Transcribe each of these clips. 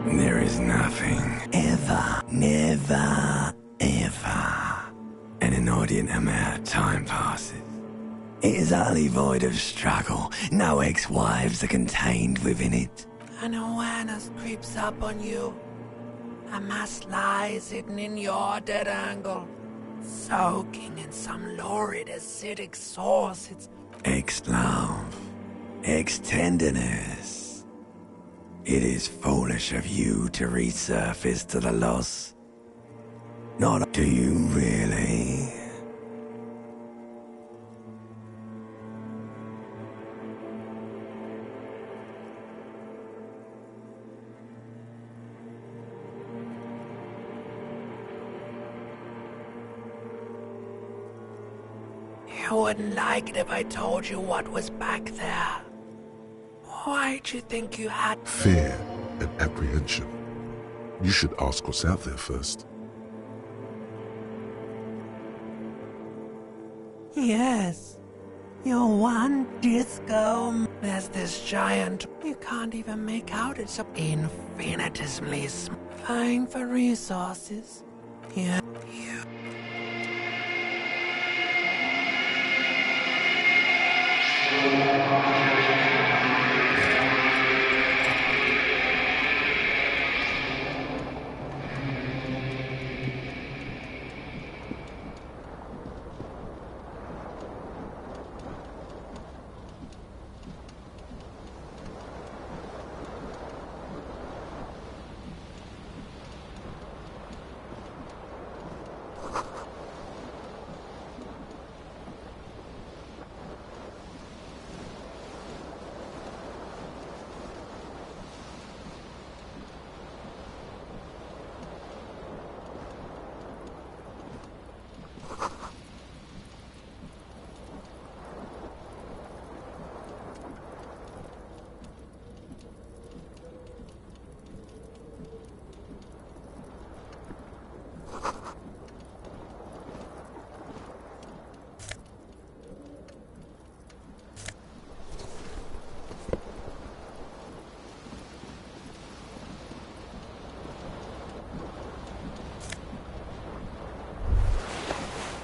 There is nothing, ever, never, ever. An inordinate amount of time passes. It is utterly void of struggle. No ex-wives are contained within it. An awareness creeps up on you. A mass lies hidden in your dead angle, soaking in some lurid acidic source. It's Ex-love, ex-tenderness. It is foolish of you to resurface to the loss. Not do you really? You wouldn't like it if I told you what was back there. Why'd you think you had Fear and apprehension. You should ask what's out there first. Yes. You're one disco. There's this giant. You can't even make out it's so infinitesimally vying for resources. Yeah.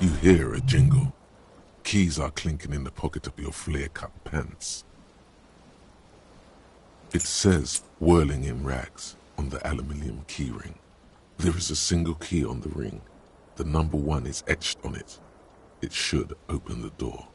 You hear a jingle. Keys are clinking in the pocket of your flare-cut pants. It says, whirling in rags, on the aluminium keyring. There is a single key on the ring. The number 1 is etched on it. It should open the door.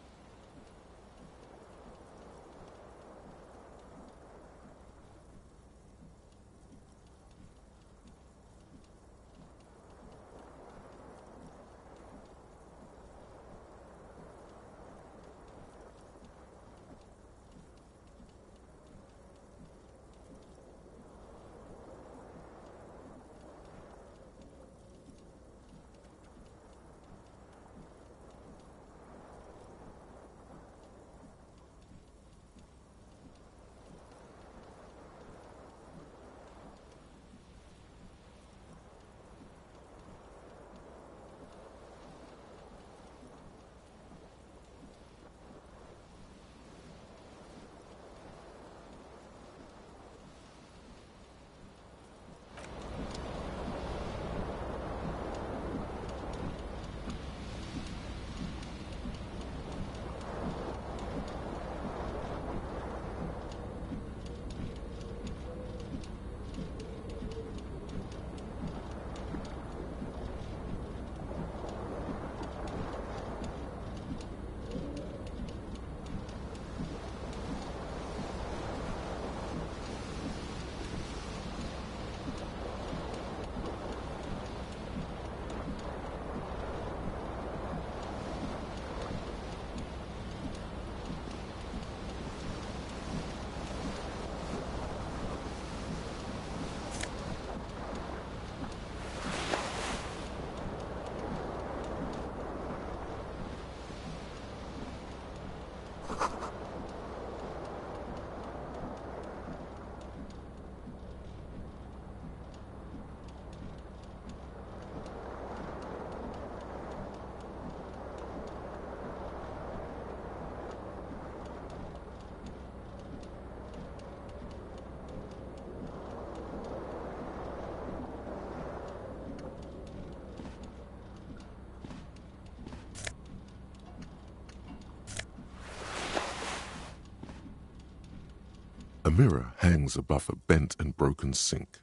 mirror hangs above a bent and broken sink.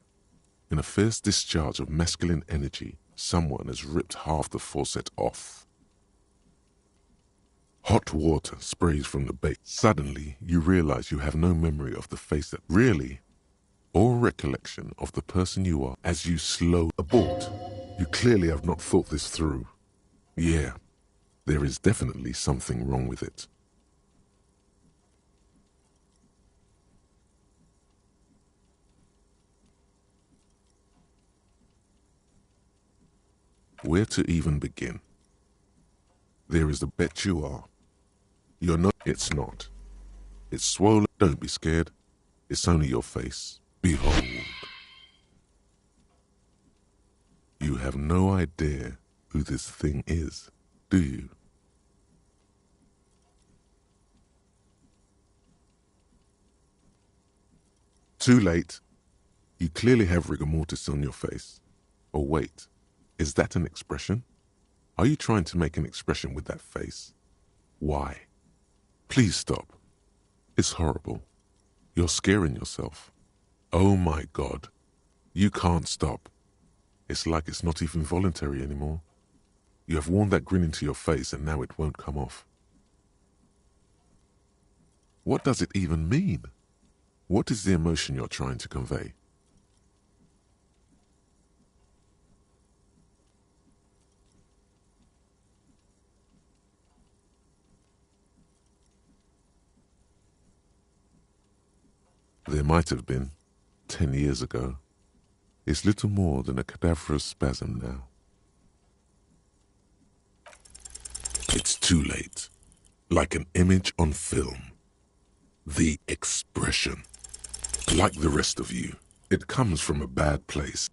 In a fierce discharge of masculine energy, someone has ripped half the faucet off. Hot water sprays from the base. Suddenly, you realize you have no memory of the face that really, or recollection of the person you are as you slow abort. You clearly have not thought this through. Yeah, there is definitely something wrong with it. Where to even begin? There is the bet you are. You're not. It's not. It's swollen. Don't be scared. It's only your face. Behold. You have no idea who this thing is, do you? Too late. You clearly have rigor mortis on your face. Oh wait, is that an expression? Are you trying to make an expression with that face? Why? Please stop. It's horrible. You're scaring yourself. Oh my God. You can't stop. It's like it's not even voluntary anymore. You have worn that grin into your face and now it won't come off. What does it even mean? What is the emotion you're trying to convey? There might have been, 10 years ago. It's little more than a cadaverous spasm now. It's too late. Like an image on film. The expression. Like the rest of you, it comes from a bad place.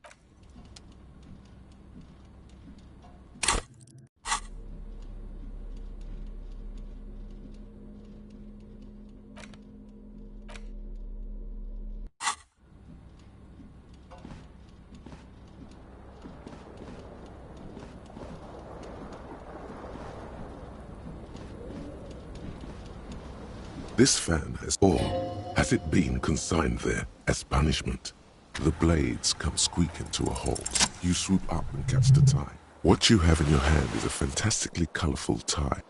This fan has it been consigned there as punishment? The blades come squeaking to a halt. You swoop up and catch the tie. What you have in your hand is a fantastically colorful tie.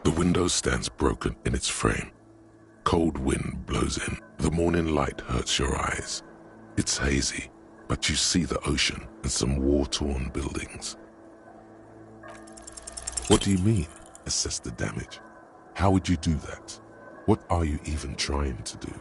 The window stands broken in its frame. Cold wind blows in. The morning light hurts your eyes. It's hazy, but you see the ocean and some war-torn buildings. What do you mean, assess the damage? How would you do that? What are you even trying to do?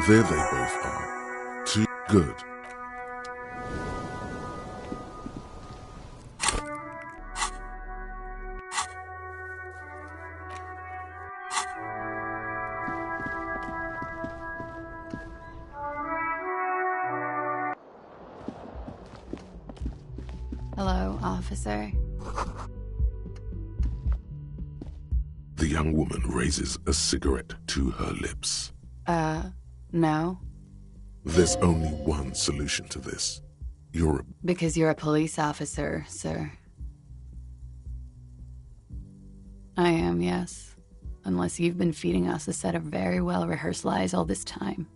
There they both are. Too good. Hello, officer. The young woman raises a cigarette to her lips. No. There's only one solution to this. Because you're a police officer, sir. I am, yes. Unless you've been feeding us a set of very well-rehearsed lies all this time.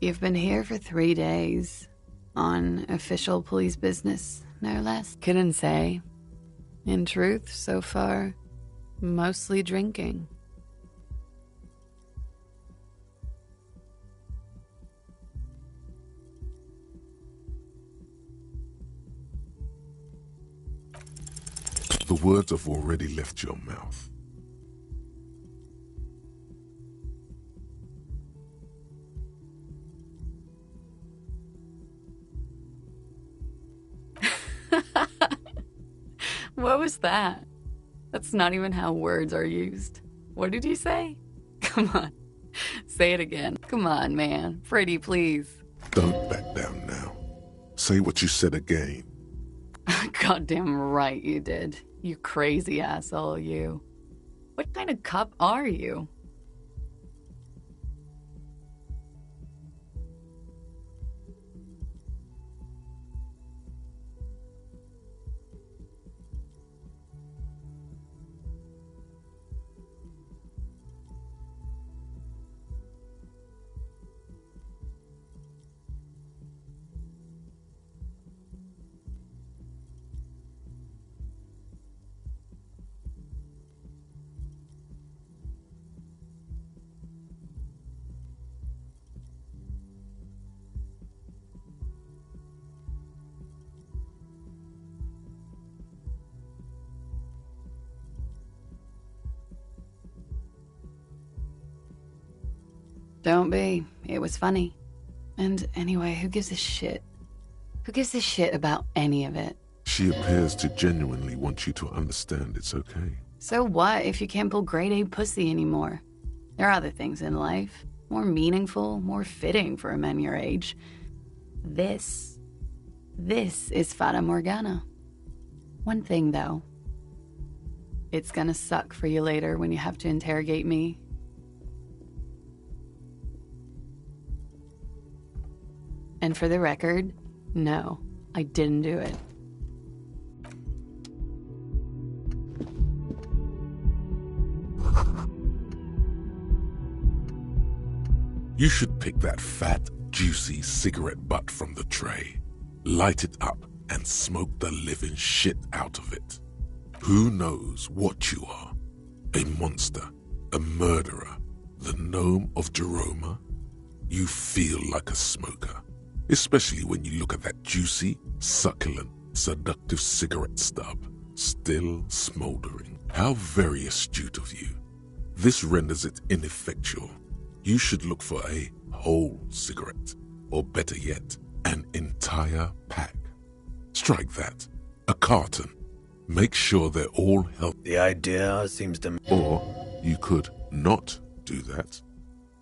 You've been here for 3 days. On official police business, no less. Couldn't say. In truth, so far, mostly drinking. The words have already left your mouth. What was that? That's not even how words are used. What did you say? Come on. Say it again. Come on, man. Pretty, please. Don't back down now. Say what you said again. Goddamn right you did. You crazy asshole, you. What kind of cop are you? Don't be. It was funny. And anyway, who gives a shit? Who gives a shit about any of it? She appears to genuinely want you to understand it's okay. So what if you can't pull grade A pussy anymore? There are other things in life. More meaningful, more fitting for a man your age. This is Fata Morgana. One thing, though. It's gonna suck for you later when you have to interrogate me. And for the record, no, I didn't do it. You should pick that fat, juicy cigarette butt from the tray, light it up, and smoke the living shit out of it. Who knows what you are? A monster, a murderer, the gnome of Jeroma? You feel like a smoker, especially when you look at that juicy, succulent, seductive cigarette stub, still smoldering. How very astute of you. This renders it ineffectual. You should look for a whole cigarette, or better yet, an entire pack. Strike that. A carton. Make sure they're all healthy. The idea seems to... Or you could not do that.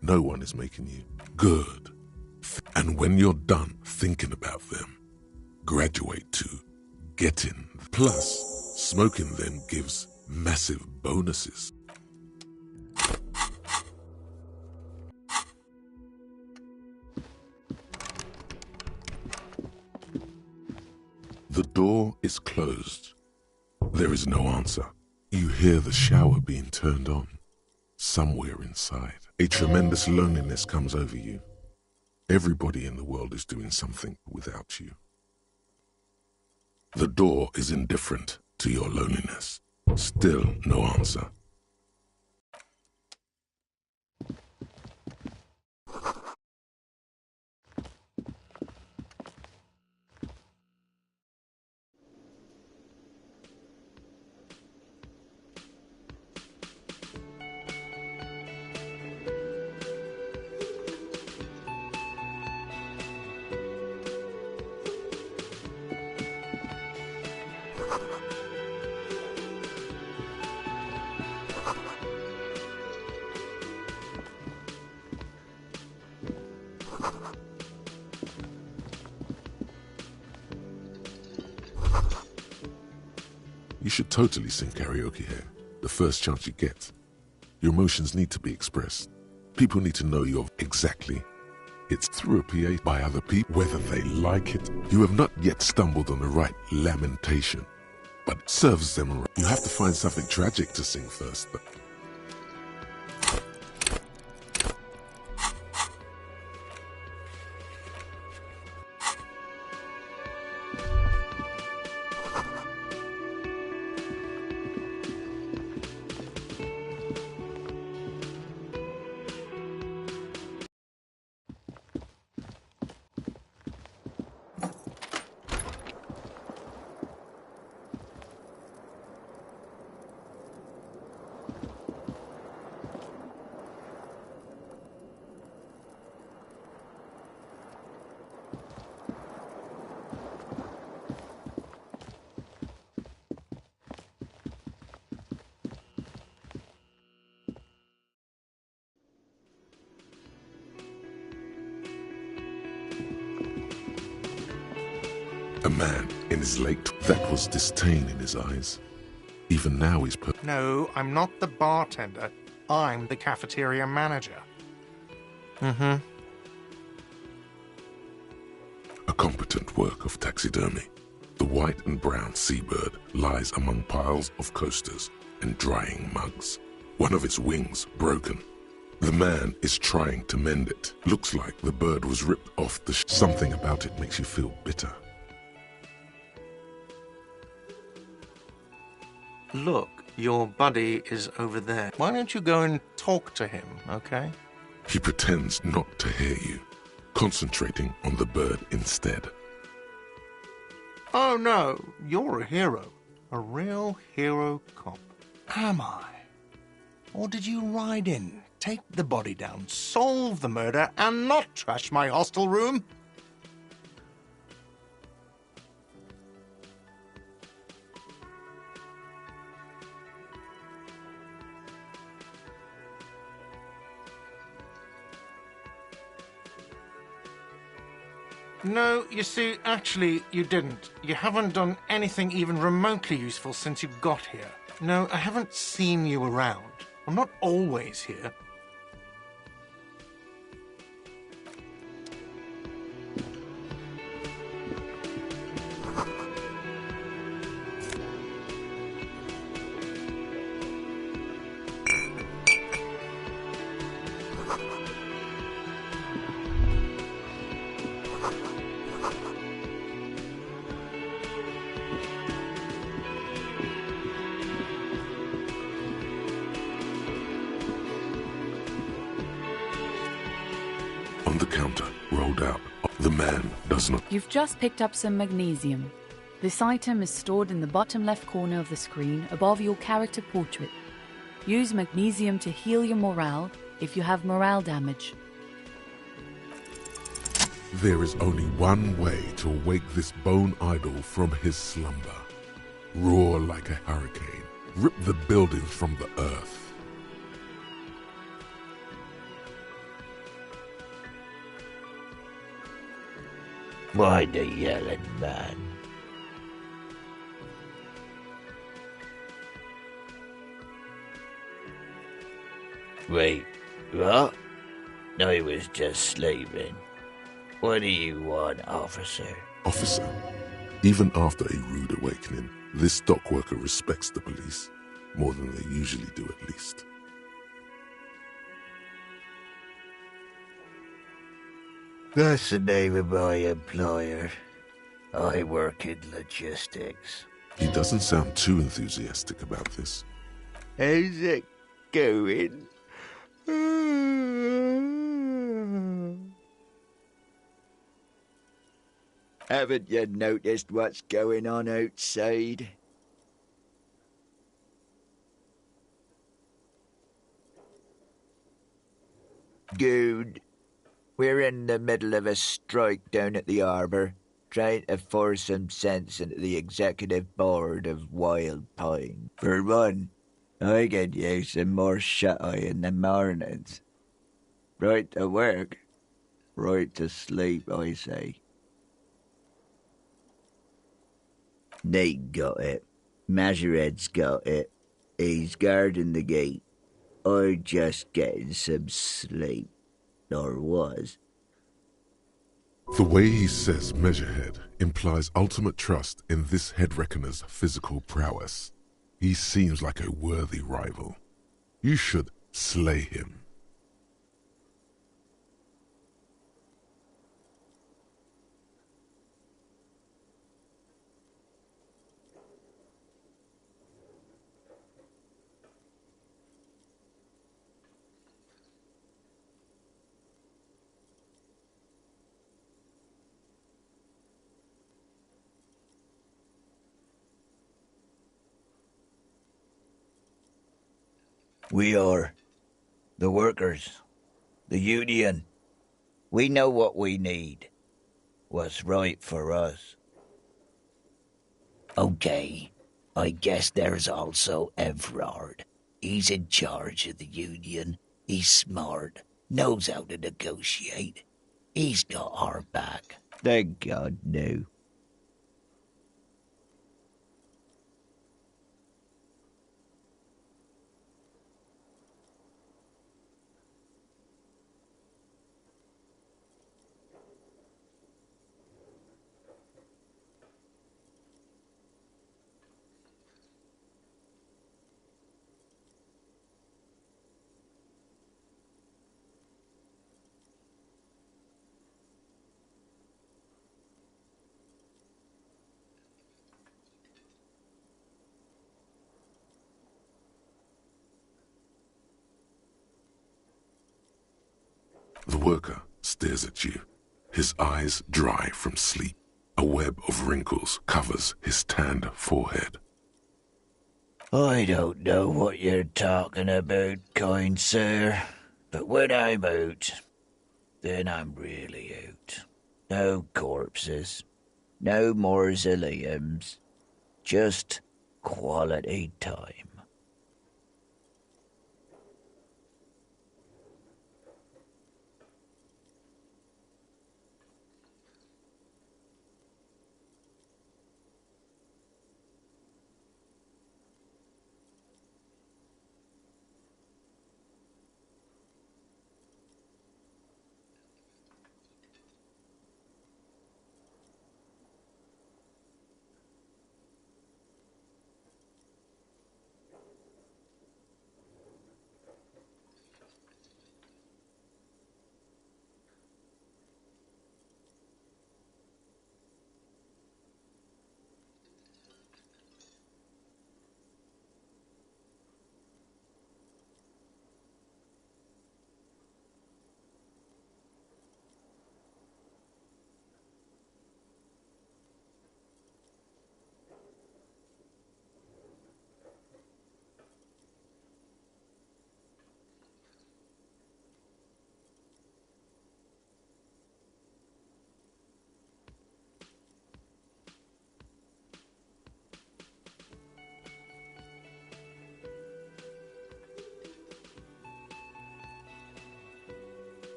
No one is making you. Good. And when you're done thinking about them, graduate to getting. Plus, smoking them gives massive bonuses. The door is closed. There is no answer. You hear the shower being turned on. Somewhere inside, a tremendous loneliness comes over you. Everybody in the world is doing something without you. The door is indifferent to your loneliness. Still no answer. You should totally sing karaoke here, the first chance you get. Your emotions need to be expressed. People need to know you're exactly. It's through a PA by other people, whether they like it. You have not yet stumbled on the right lamentation, but it serves them right. You have to find something tragic to sing first, but... A man in his that was disdain in his eyes. Even now he's No, I'm not the bartender. I'm the cafeteria manager. a competent work of taxidermy. The white and brown seabird lies among piles of coasters and drying mugs. One of its wings broken. The man is trying to mend it. Looks like the bird was ripped off the Something about it makes you feel bitter. Look, your buddy is over there. Why don't you go and talk to him, okay? He pretends not to hear you, concentrating on the bird instead. Oh no, you're a hero. A real hero cop. Am I? Or did you ride in, take the body down, solve the murder, and not trash my hostel room? No, you see, actually, you didn't. You haven't done anything even remotely useful since you got here. No, I haven't seen you around. I'm not always here. On the counter, rolled out. The man does not. You've just picked up some magnesium. This item is stored in the bottom left corner of the screen above your character portrait. Use magnesium to heal your morale if you have morale damage. There is only one way to awake this bone idol from his slumber. Roar like a hurricane. Rip the buildings from the earth. Why the yelling, man? Wait, what? I was just sleeping. What do you want, officer? Officer, even after a rude awakening, this dock worker respects the police more than they usually do, at least. That's the name of my employer. I work in logistics. He doesn't sound too enthusiastic about this. How's it going? Haven't you noticed what's going on outside? Good. We're in the middle of a strike down at the harbour, trying to force some sense into the executive board of Wild Pine. For one, I could use some more shut-eye in the mornings. Right to work, right to sleep, I say. Nate got it. Majoret's got it. He's guarding the gate. I'm just getting some sleep. Or was. The way he says Measurehead implies ultimate trust in this head reckoner's physical prowess. He seems like a worthy rival. You should slay him. We are. The workers. The union. We know what we need. What's right for us. Okay. I guess there's also Everard. He's in charge of the union. He's smart. Knows how to negotiate. He's got our back. Thank God, no. The worker stares at you, his eyes dry from sleep. A web of wrinkles covers his tanned forehead. I don't know what you're talking about, kind sir, but when I'm out, then I'm really out. No corpses, no mausoleums, just quality time.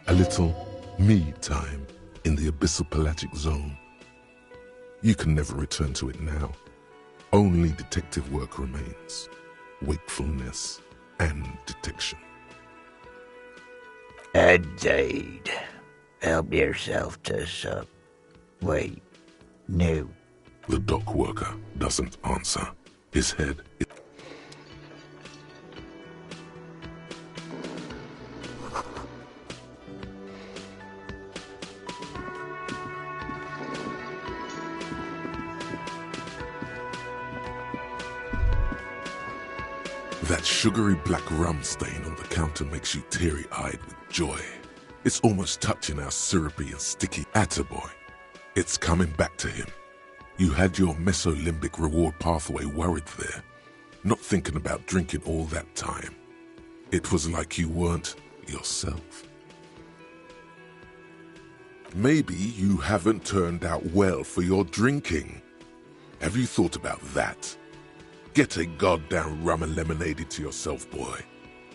A little me time in the abyssal pelagic zone. You can never return to it now. Only detective work remains. Wakefulness and detection. Indeed. Help yourself to some. Wait, no. The dock worker doesn't answer. His head is... That sugary black rum stain on the counter makes you teary-eyed with joy. It's almost touching how syrupy and sticky. Attaboy. It's coming back to him. You had your mesolimbic reward pathway worried there, not thinking about drinking all that time. It was like you weren't yourself. Maybe you haven't turned out well for your drinking. Have you thought about that? Get a goddamn rum and lemonade to yourself, boy.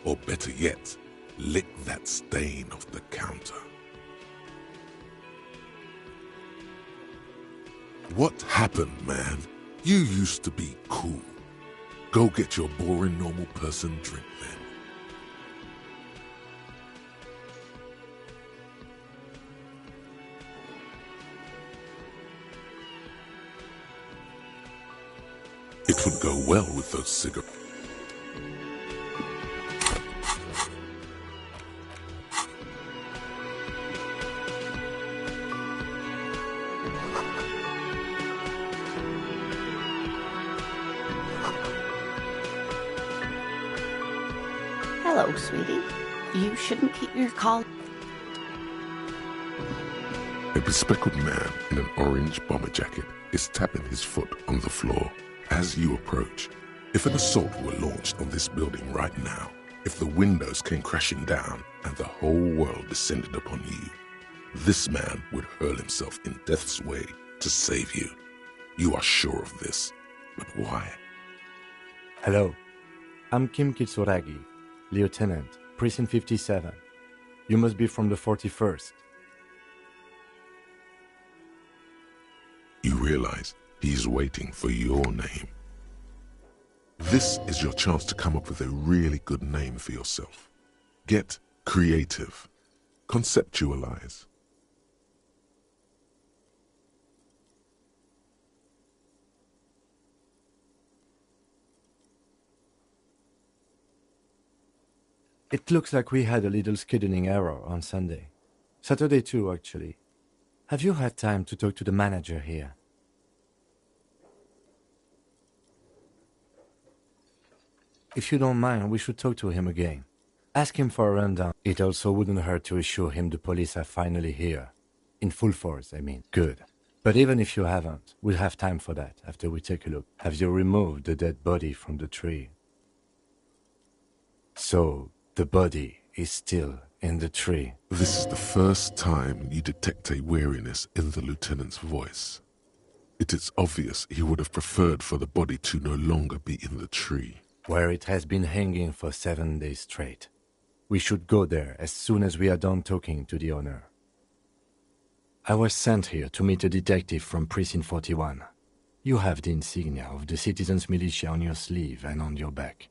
Or better yet, lick that stain off the counter. What happened, man? You used to be cool. Go get your boring normal person drink then. It would go well with those cigarettes. Hello, sweetie. You shouldn't keep your call. A bespectacled man in an orange bomber jacket is tapping his foot on the floor. As you approach, if an assault were launched on this building right now, if the windows came crashing down and the whole world descended upon you, this man would hurl himself in death's way to save you. You are sure of this, but why? Hello, I'm Kim Kitsuragi, Lieutenant, Precinct 57. You must be from the 41st. You realize he's waiting for your name. This is your chance to come up with a really good name for yourself. Get creative. Conceptualize. It looks like we had a little scheduling error on Sunday. Saturday too, actually. Have you had time to talk to the manager here? If you don't mind, we should talk to him again. Ask him for a rundown. It also wouldn't hurt to assure him the police are finally here. In full force, I mean. Good. But even if you haven't, we'll have time for that after we take a look. Have you removed the dead body from the tree? So, the body is still in the tree. This is the first time you detect a weariness in the lieutenant's voice. It is obvious he would have preferred for the body to no longer be in the tree. Where it has been hanging for 7 days straight. We should go there as soon as we are done talking to the owner. I was sent here to meet a detective from Precinct 41. You have the insignia of the Citizens Militia on your sleeve and on your back.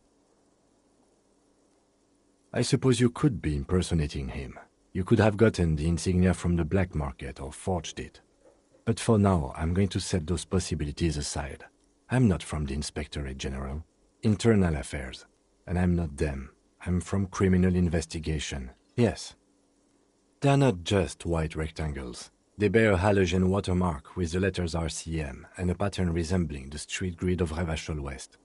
I suppose you could be impersonating him. You could have gotten the insignia from the black market or forged it. But for now, I'm going to set those possibilities aside. I'm not from the Inspectorate General. Internal affairs. And I'm not them. I'm from criminal investigation. Yes. They're not just white rectangles. They bear a halogen watermark with the letters RCM and a pattern resembling the street grid of Revachol West.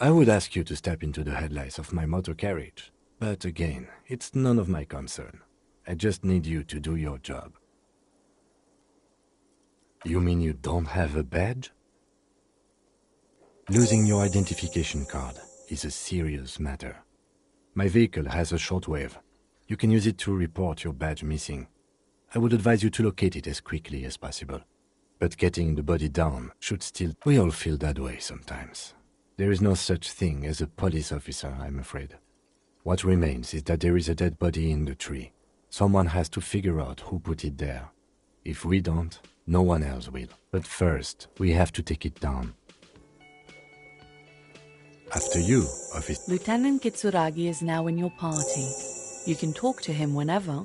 I would ask you to step into the headlights of my motor carriage, but again, it's none of my concern. I just need you to do your job. You mean you don't have a badge? Losing your identification card is a serious matter. My vehicle has a shortwave. You can use it to report your badge missing. I would advise you to locate it as quickly as possible. But getting the body down should still... We all feel that way sometimes. There is no such thing as a police officer, I'm afraid. What remains is that there is a dead body in the tree. Someone has to figure out who put it there. If we don't, no one else will. But first, we have to take it down. After you, Officer. Lieutenant Kitsuragi is now in your party. You can talk to him whenever.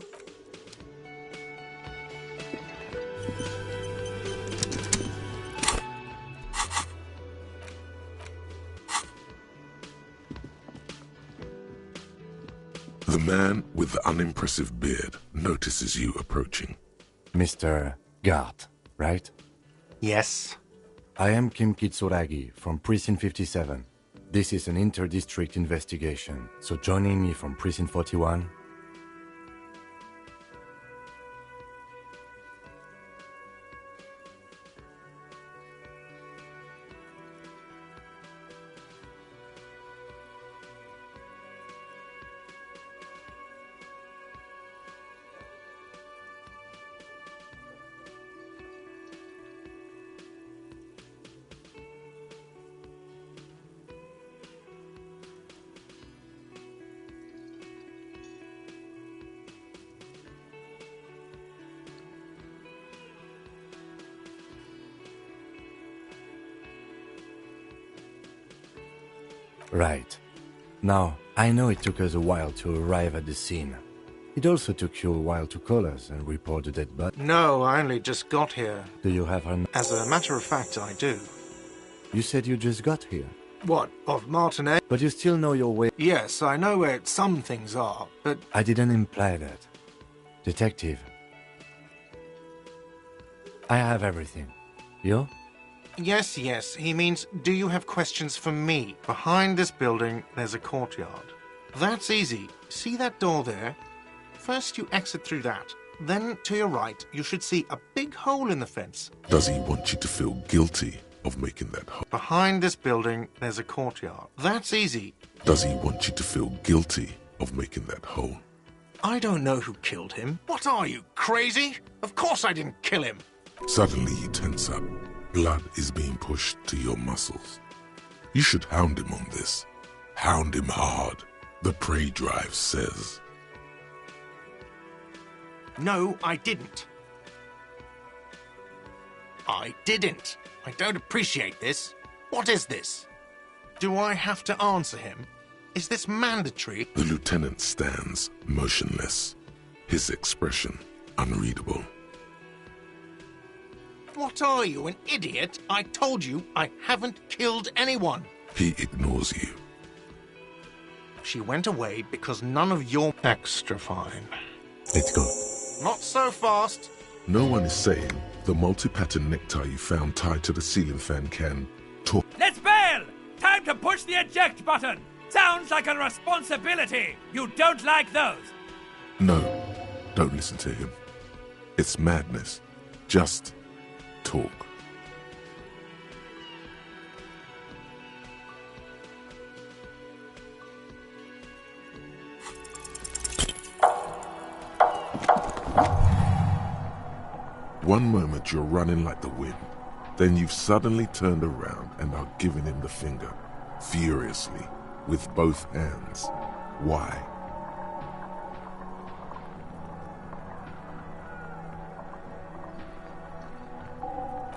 The man with the unimpressive beard notices you approaching. Mr. Gart, right? Yes. I am Kim Kitsuragi from Precinct 57. This is an inter-district investigation, so joining me from Precinct 41... Right. Now, I know it took us a while to arrive at the scene. It also took you a while to call us and report the dead body. No, I only just got here. Do you have her... As a matter of fact, I do. You said you just got here. What, of Martinet? But you still know your way... Yes, I know where some things are, but... I didn't imply that. Detective. I have everything. You? Yes, he means, do you have questions for me? Behind this building, there's a courtyard. That's easy. See that door there? First you exit through that. Then, to your right, you should see a big hole in the fence. Does he want you to feel guilty of making that hole? Behind this building, there's a courtyard. That's easy. Does he want you to feel guilty of making that hole? I don't know who killed him. What are you, crazy? Of course I didn't kill him. Suddenly you tense up. Blood is being pushed to your muscles. You should hound him on this. Hound him hard, the prey drive says. No, I didn't. I didn't. I don't appreciate this. What is this? Do I have to answer him? Is this mandatory? The lieutenant stands motionless, his expression unreadable. What are you, an idiot? I told you I haven't killed anyone. He ignores you. She went away because none of your... Extra fine. Let's go. Not so fast. No one is saying the multi-pattern necktie you found tied to the ceiling fan can talk. Let's bail! Time to push the eject button! Sounds like a responsibility! You don't like those! No, don't listen to him. It's madness. Just talk. One moment you're running like the wind, then you've suddenly turned around and are giving him the finger, furiously, with both hands. Why?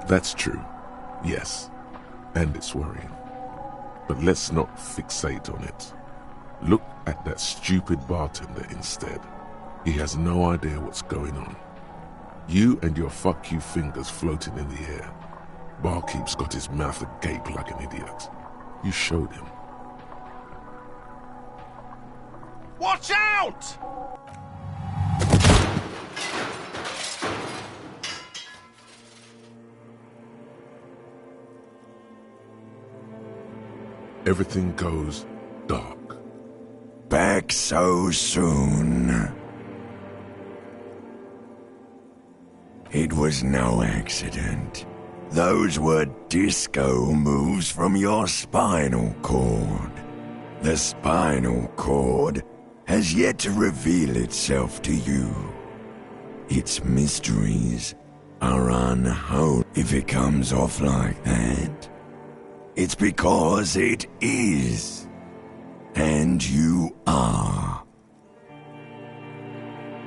That's true, yes, and it's worrying. But let's not fixate on it. Look at that stupid bartender instead. He has no idea what's going on. You and your fuck you fingers floating in the air. Barkeep's got his mouth agape like an idiot. You showed him. Watch out! Everything goes dark. Back so soon. It was no accident. Those were disco moves from your spinal cord. The spinal cord has yet to reveal itself to you. Its mysteries are unholy. If it comes off like that, it's because it is. And you are.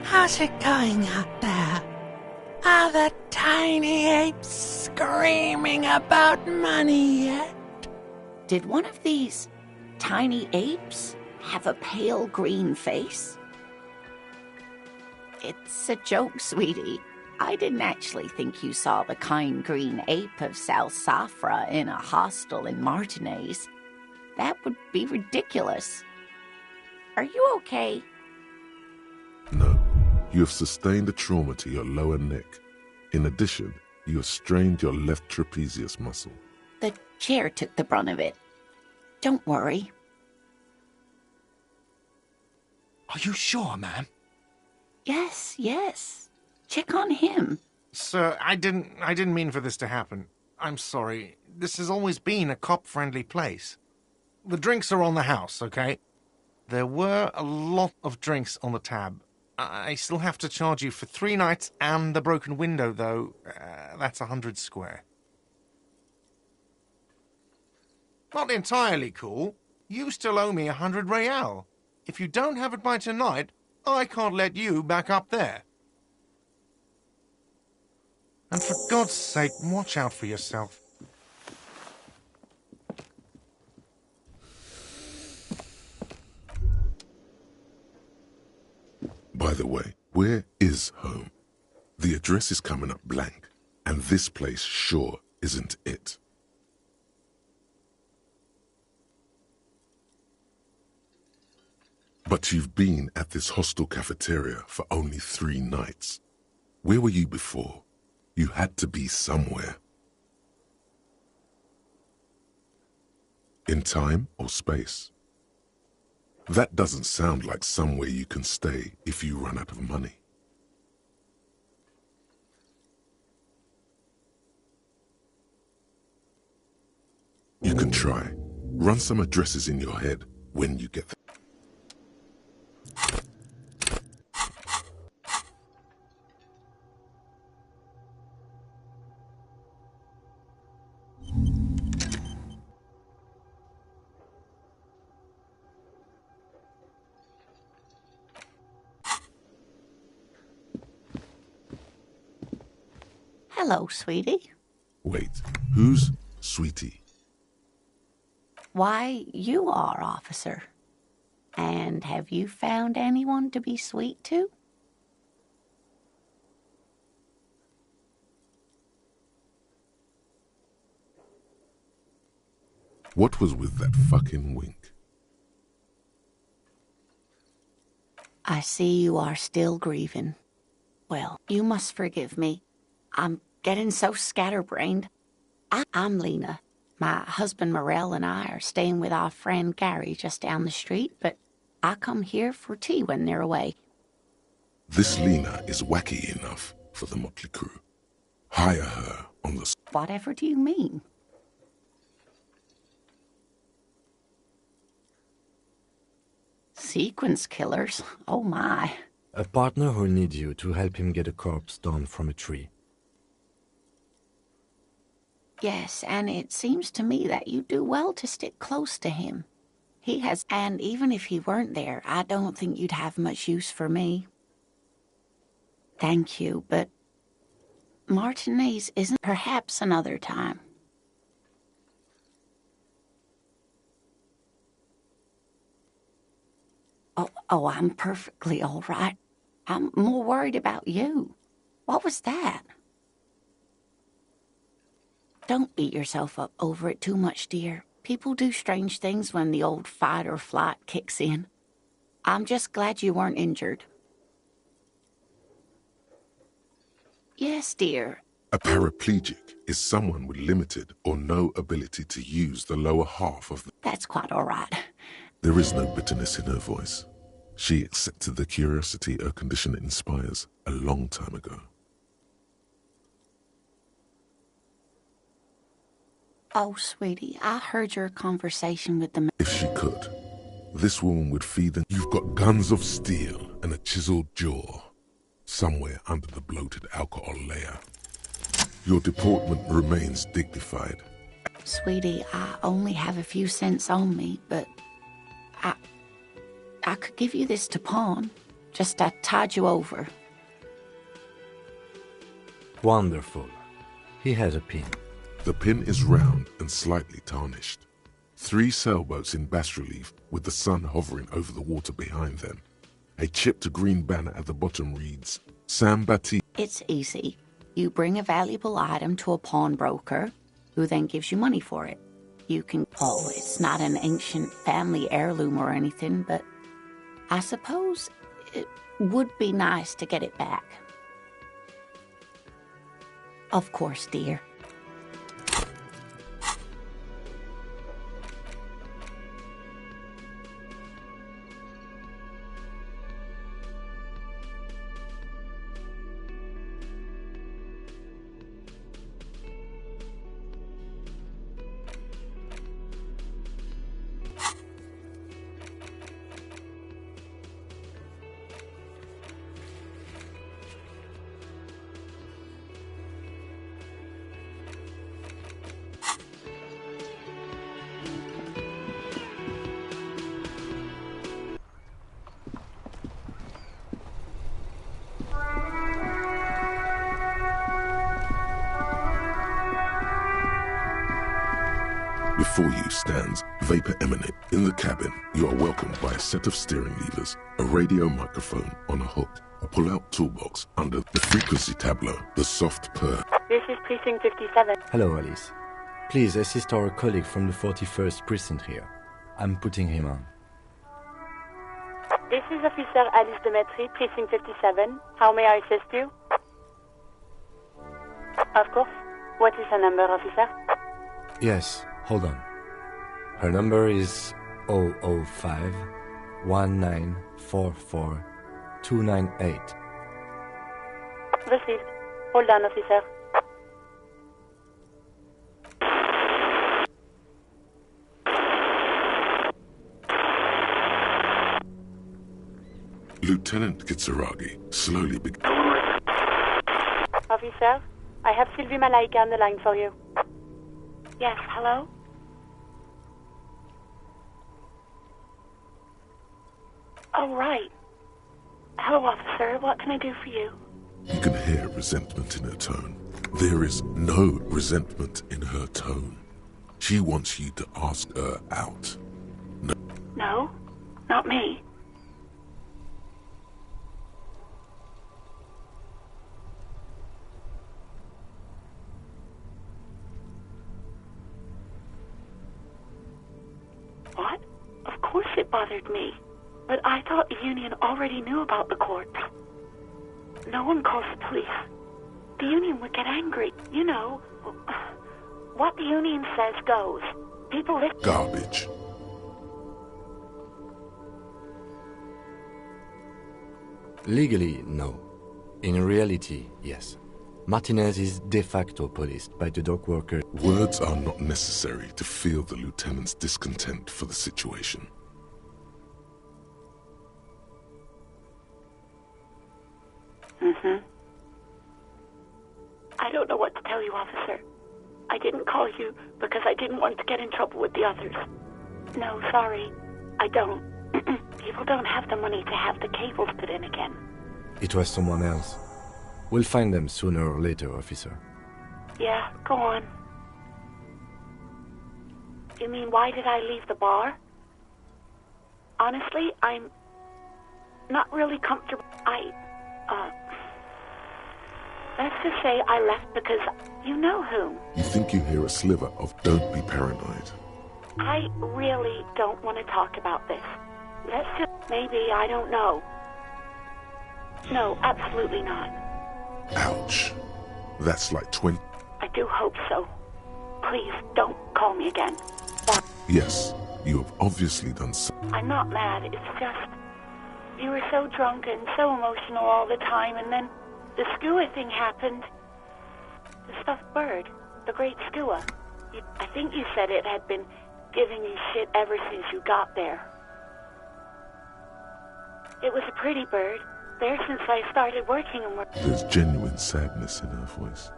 How's it going out there? Are the tiny apes screaming about money yet? Did one of these tiny apes have a pale green face? It's a joke, sweetie. I didn't actually think you saw the kind green ape of South Safra in a hostel in Martinez. That would be ridiculous. Are you okay? No, you have sustained a trauma to your lower neck. In addition, you have strained your left trapezius muscle. The chair took the brunt of it. Don't worry. Are you sure, ma'am? Yes. Check on him. Sir, I didn't mean for this to happen. I'm sorry. This has always been a cop-friendly place. The drinks are on the house, okay? There were a lot of drinks on the tab. I still have to charge you for 3 nights and the broken window, though. That's 100 square. Not entirely cool. You still owe me 100 real. If you don't have it by tonight, I can't let you back up there. And for God's sake, watch out for yourself. By the way, where is home? The address is coming up blank, and this place sure isn't it. But you've been at this hostel cafeteria for only 3 nights. Where were you before? You had to be somewhere. In time or space? That doesn't sound like somewhere you can stay if you run out of money. You can try. Run some addresses in your head when you get there. Hello, sweetie. Wait, who's Sweetie? Why, you are, officer. And have you found anyone to be sweet to? What was with that fucking wink? I see you are still grieving. Well, you must forgive me. I'm getting so scatterbrained. I'm Lena. My husband Morel and I are staying with our friend Gary just down the street, but I come here for tea when they're away. This Lena is wacky enough for the motley crew. Hire her on the... Whatever do you mean? Sequence killers? Oh my. A partner who'll need you to help him get a corpse down from a tree. Yes, and it seems to me that you do well to stick close to him. He has, and even if he weren't there, I don't think you'd have much use for me. Thank you, but Martinez isn't. Perhaps another time. Oh, I'm perfectly all right. I'm more worried about you. What was that? Don't beat yourself up over it too much, dear. People do strange things when the old fight or flight kicks in. I'm just glad you weren't injured. Yes, dear. A paraplegic is someone with limited or no ability to use the lower half of the... That's quite all right. There is no bitterness in her voice. She accepted the curiosity her condition inspires a long time ago. Oh, sweetie, I heard your conversation with the... If she could, this woman would feed them. You've got guns of steel and a chiseled jaw, somewhere under the bloated alcohol layer. Your deportment remains dignified. Sweetie, I only have a few cents on me, but I could give you this to pawn. Just to tide you over. Wonderful. He has a pin. The pin is round and slightly tarnished. 3 sailboats in bas-relief with the sun hovering over the water behind them. A chipped green banner at the bottom reads, Sam Baptiste. It's easy. You bring a valuable item to a pawnbroker, who then gives you money for it. You can... Oh, it's not an ancient family heirloom or anything, but I suppose it would be nice to get it back. Of course, dear. Before you stands vapor emanate. In the cabin, you are welcomed by a set of steering levers, a radio microphone on a hook, a pull-out toolbox under the frequency tableau, the soft purr. This is Precinct 57. Hello, Alice. Please assist our colleague from the 41st Precinct here. I'm putting him on. This is Officer Alice Demetri, Precinct 57. How may I assist you? Of course. What is her number, officer? Yes, hold on. Her number is 005 1944 298. Received. Hold on, officer. Lieutenant Kitsuragi slowly began. Officer, I have Sylvie Malaika on the line for you. Yes, hello? Oh, right. Hello, officer. What can I do for you? You can hear resentment in her tone. There is no resentment in her tone. She wants you to ask her out. No. No, not me. What? Of course it bothered me. But I thought the Union already knew about the corpse. No one calls the police. The Union would get angry. You know, what the Union says goes. People listen. Garbage. Legally, no. In reality, yes. Martinez is de facto policed by the dock worker. Words are not necessary to feel the lieutenant's discontent for the situation. I don't know what to tell you, officer. I didn't call you because I didn't want to get in trouble with the others. No, sorry. I don't. People don't have the money to have the cables put in again. It was someone else. We'll find them sooner or later, officer. Yeah, go on. You mean, why did I leave the bar? Honestly, I'm not really comfortable. Let's just say I left because you know whom. You think you hear a sliver of don't be paranoid. I really don't want to talk about this. Let's just, maybe, I don't know. No, absolutely not. Ouch. That's like 20... I do hope so. Please, don't call me again. Yes, you have obviously done so. I'm not mad, it's just... You were so drunk and so emotional all the time, and then the skua thing happened. The stuffed bird, the great skua. I think you said it had been giving you shit ever since you got there. It was a pretty bird, there since I started working and There's genuine sadness in her voice.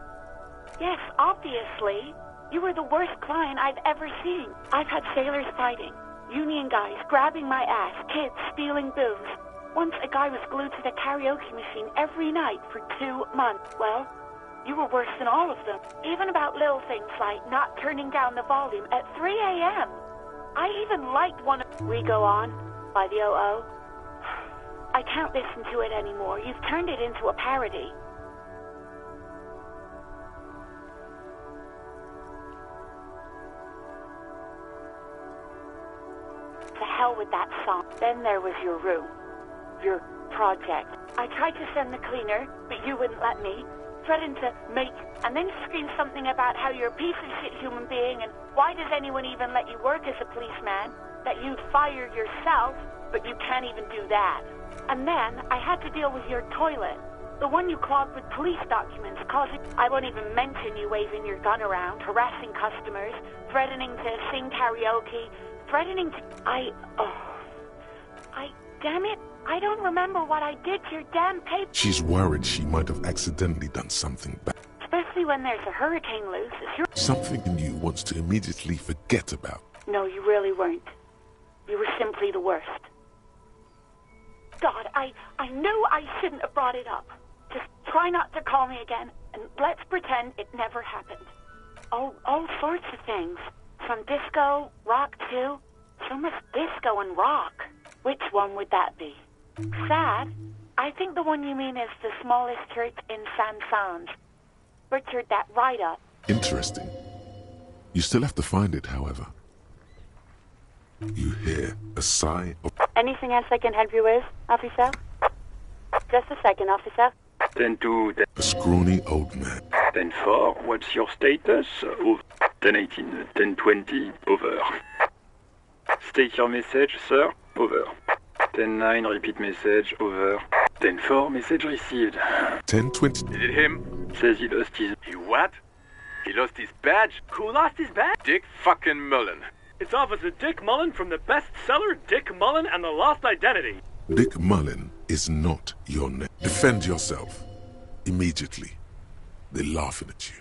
Yes, obviously. You were the worst client I've ever seen. I've had sailors fighting, union guys grabbing my ass, kids stealing booze. Once a guy was glued to the karaoke machine every night for 2 months. Well, you were worse than all of them. Even about little things like not turning down the volume at 3 a.m. I even liked one of... We Go On by the O.O. I can't listen to it anymore. You've turned it into a parody. hell with that song. Then there was your room. Your project. I tried to send the cleaner, but you wouldn't let me. Threatened to make, and then screamed something about how you're a piece of shit human being, and why does anyone even let you work as a policeman? That you'd fire yourself, but you can't even do that. And then I had to deal with your toilet. The one you clogged with police documents, causing... I won't even mention you waving your gun around, harassing customers, threatening to sing karaoke, threatening to... Damn it, I don't remember what I did to your damn paper. She's worried she might have accidentally done something bad. Especially when there's a hurricane loose. Something in you wants to immediately forget about. No, you really weren't. You were simply the worst. God, I knew I shouldn't have brought it up. Just try not to call me again, and let's pretend it never happened. Oh, all sorts of things. From disco, rock too. So much disco and rock. Which one would that be? Sad? I think the one you mean is the smallest church in San Sans. Butchered that right up. Interesting. You still have to find it, however. You hear a sigh of... Anything else I can help you with, officer? Just a second, officer. 10-2, a scrawny old man. 10-4, what's your status? 10-18, 10-20, over. State your message, sir. Over. 10-9, repeat message. Over. 10-4, message received. 10-20. Is it him? Says he lost his... He what? He lost his badge? Who lost his badge? Dick fucking Mullen. It's Officer Dick Mullen from the bestseller Dick Mullen and the Lost Identity. Dick Mullen is not your name. Defend yourself. Immediately. They're laughing at you.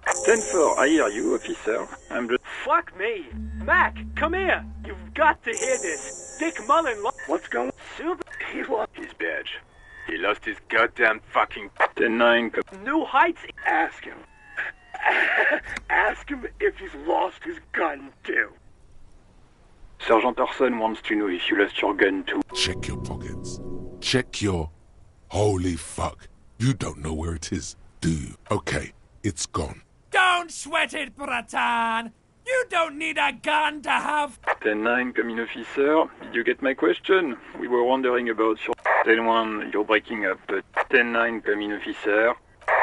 10-4, I hear you, officer. I'm just... Fuck me! Mac, come here! You've got to hear this! Dick Mullen What's going on? Super... He lost his badge. He lost his goddamn fucking... 10-9... New Heights... Ask him. Ask him if he's lost his gun, too. Sergeant Orson wants to know if you lost your gun, too. Check your pockets. Check your... Holy fuck. You don't know where it is, do you? Okay, it's gone. Don't sweat it, Bratan! You don't need a gun to have... 10-9, come in, officer. Did you get my question? We were wondering about your... 10-1, you're breaking up. 10-9, come in, officer.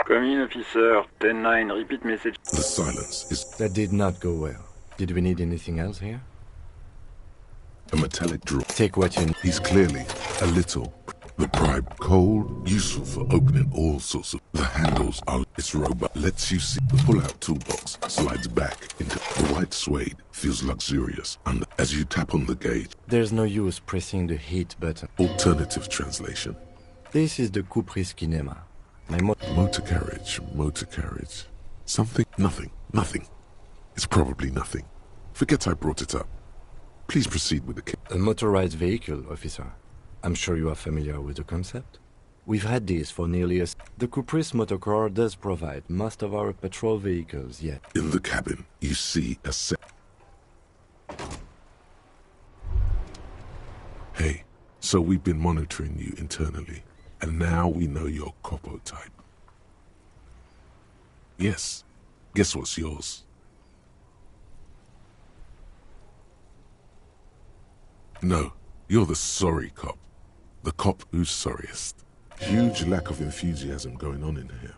Come in, officer. 10-9, repeat message. The silence is... That did not go well. Did we need anything else here? A metallic drawer. Take what you need. He's clearly a little... The bribe, cold, useful for opening all sorts of... The handles are... It's robust. Lets you see the pull-out toolbox. Slides back into... The white suede feels luxurious. And as you tap on the gauge... There's no use pressing the heat button. Alternative translation. This is the Kupris Kinema. My motor carriage. Something, nothing. It's probably nothing. Forget I brought it up. Please proceed with the case. A motorized vehicle, officer. I'm sure you are familiar with the concept. We've had this for nearly a... The Kupris motorcar does provide most of our patrol vehicles yet. In the cabin, you see a set... Hey, so we've been monitoring you internally, and now we know your Copo type. Yes, guess what's yours? No, you're the sorry cop. The cop who's sorriest. Huge lack of enthusiasm going on in here.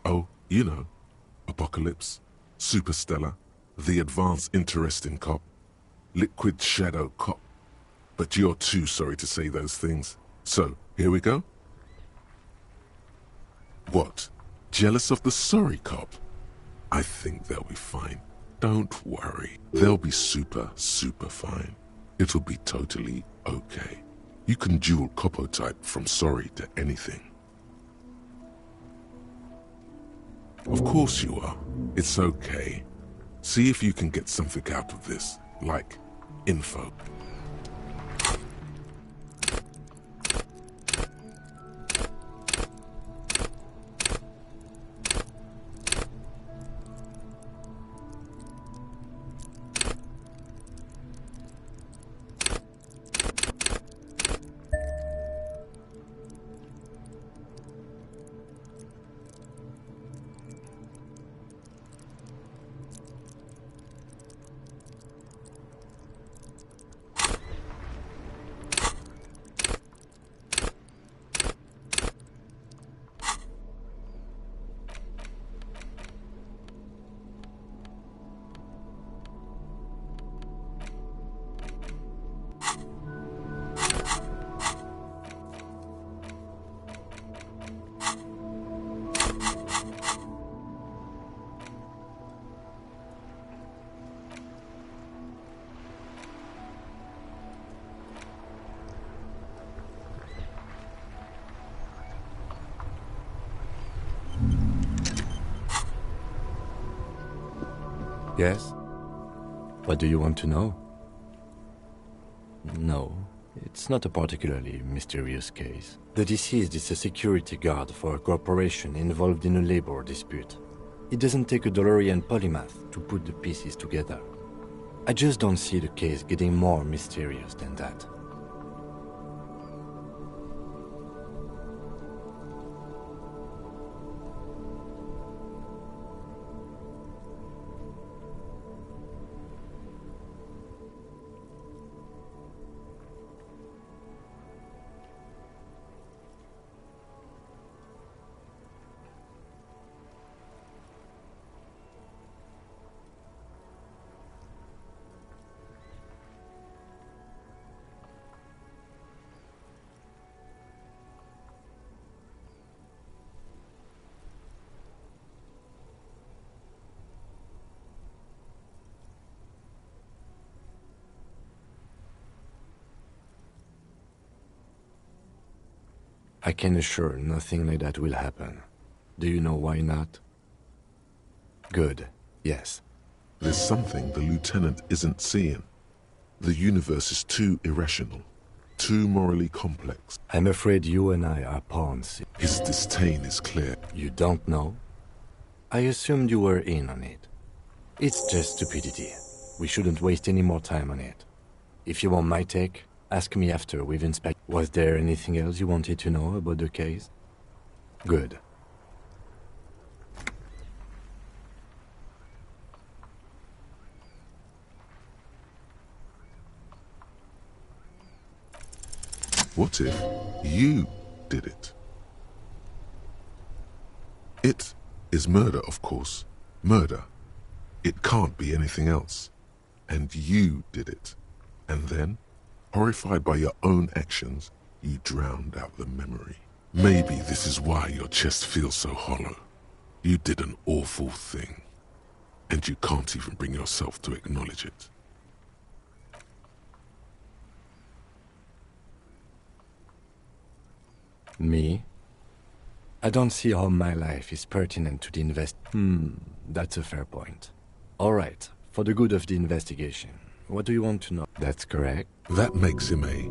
Oh, you know, Apocalypse, Superstellar, the advanced interesting cop, liquid shadow cop. But you're too sorry to say those things. So, here we go. What? Jealous of the sorry cop? I think they'll be fine. Don't worry. They'll be super fine. It'll be totally okay. You can dual Copo type from sorry to anything. Of course you are. It's okay. See if you can get something out of this, like info. Yes? What do you want to know? No, it's not a particularly mysterious case. The deceased is a security guard for a corporation involved in a labor dispute. It doesn't take a DeLorean polymath to put the pieces together. I just don't see the case getting more mysterious than that. I can assure nothing like that will happen. Do you know why not? Good, yes. There's something the lieutenant isn't seeing. The universe is too irrational, too morally complex. I'm afraid you and I are pawns. His disdain is clear. You don't know? I assumed you were in on it. It's just stupidity. We shouldn't waste any more time on it. If you want my take, ask me after we've inspected. Was there anything else you wanted to know about the case? Good. What if you did it? It is murder, of course. Murder. It can't be anything else. And you did it. And then, horrified by your own actions, you drowned out the memory. Maybe this is why your chest feels so hollow. You did an awful thing. And you can't even bring yourself to acknowledge it. Me? I don't see how my life is pertinent to the that's a fair point. All right, for the good of the investigation, what do you want to know? That's correct. That makes him a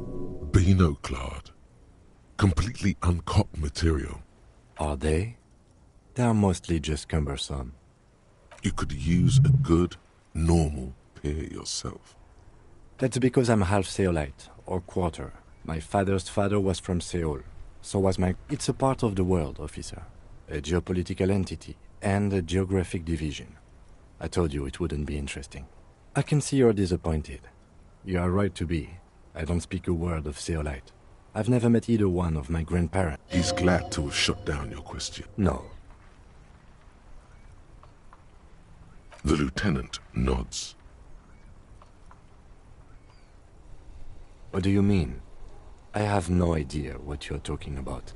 Beano-clad. Completely uncopped material. Are they? They are mostly just cumbersome. You could use a good, normal peer yourself. That's because I'm half Seolite, or quarter. My father's father was from Seoul. So was my... It's a part of the world, officer. A geopolitical entity and a geographic division. I told you it wouldn't be interesting. I can see you're disappointed. You are right to be. I don't speak a word of Seolite. I've never met either one of my grandparents. He's glad to have shut down your question. No. The lieutenant nods. What do you mean? I have no idea what you're talking about.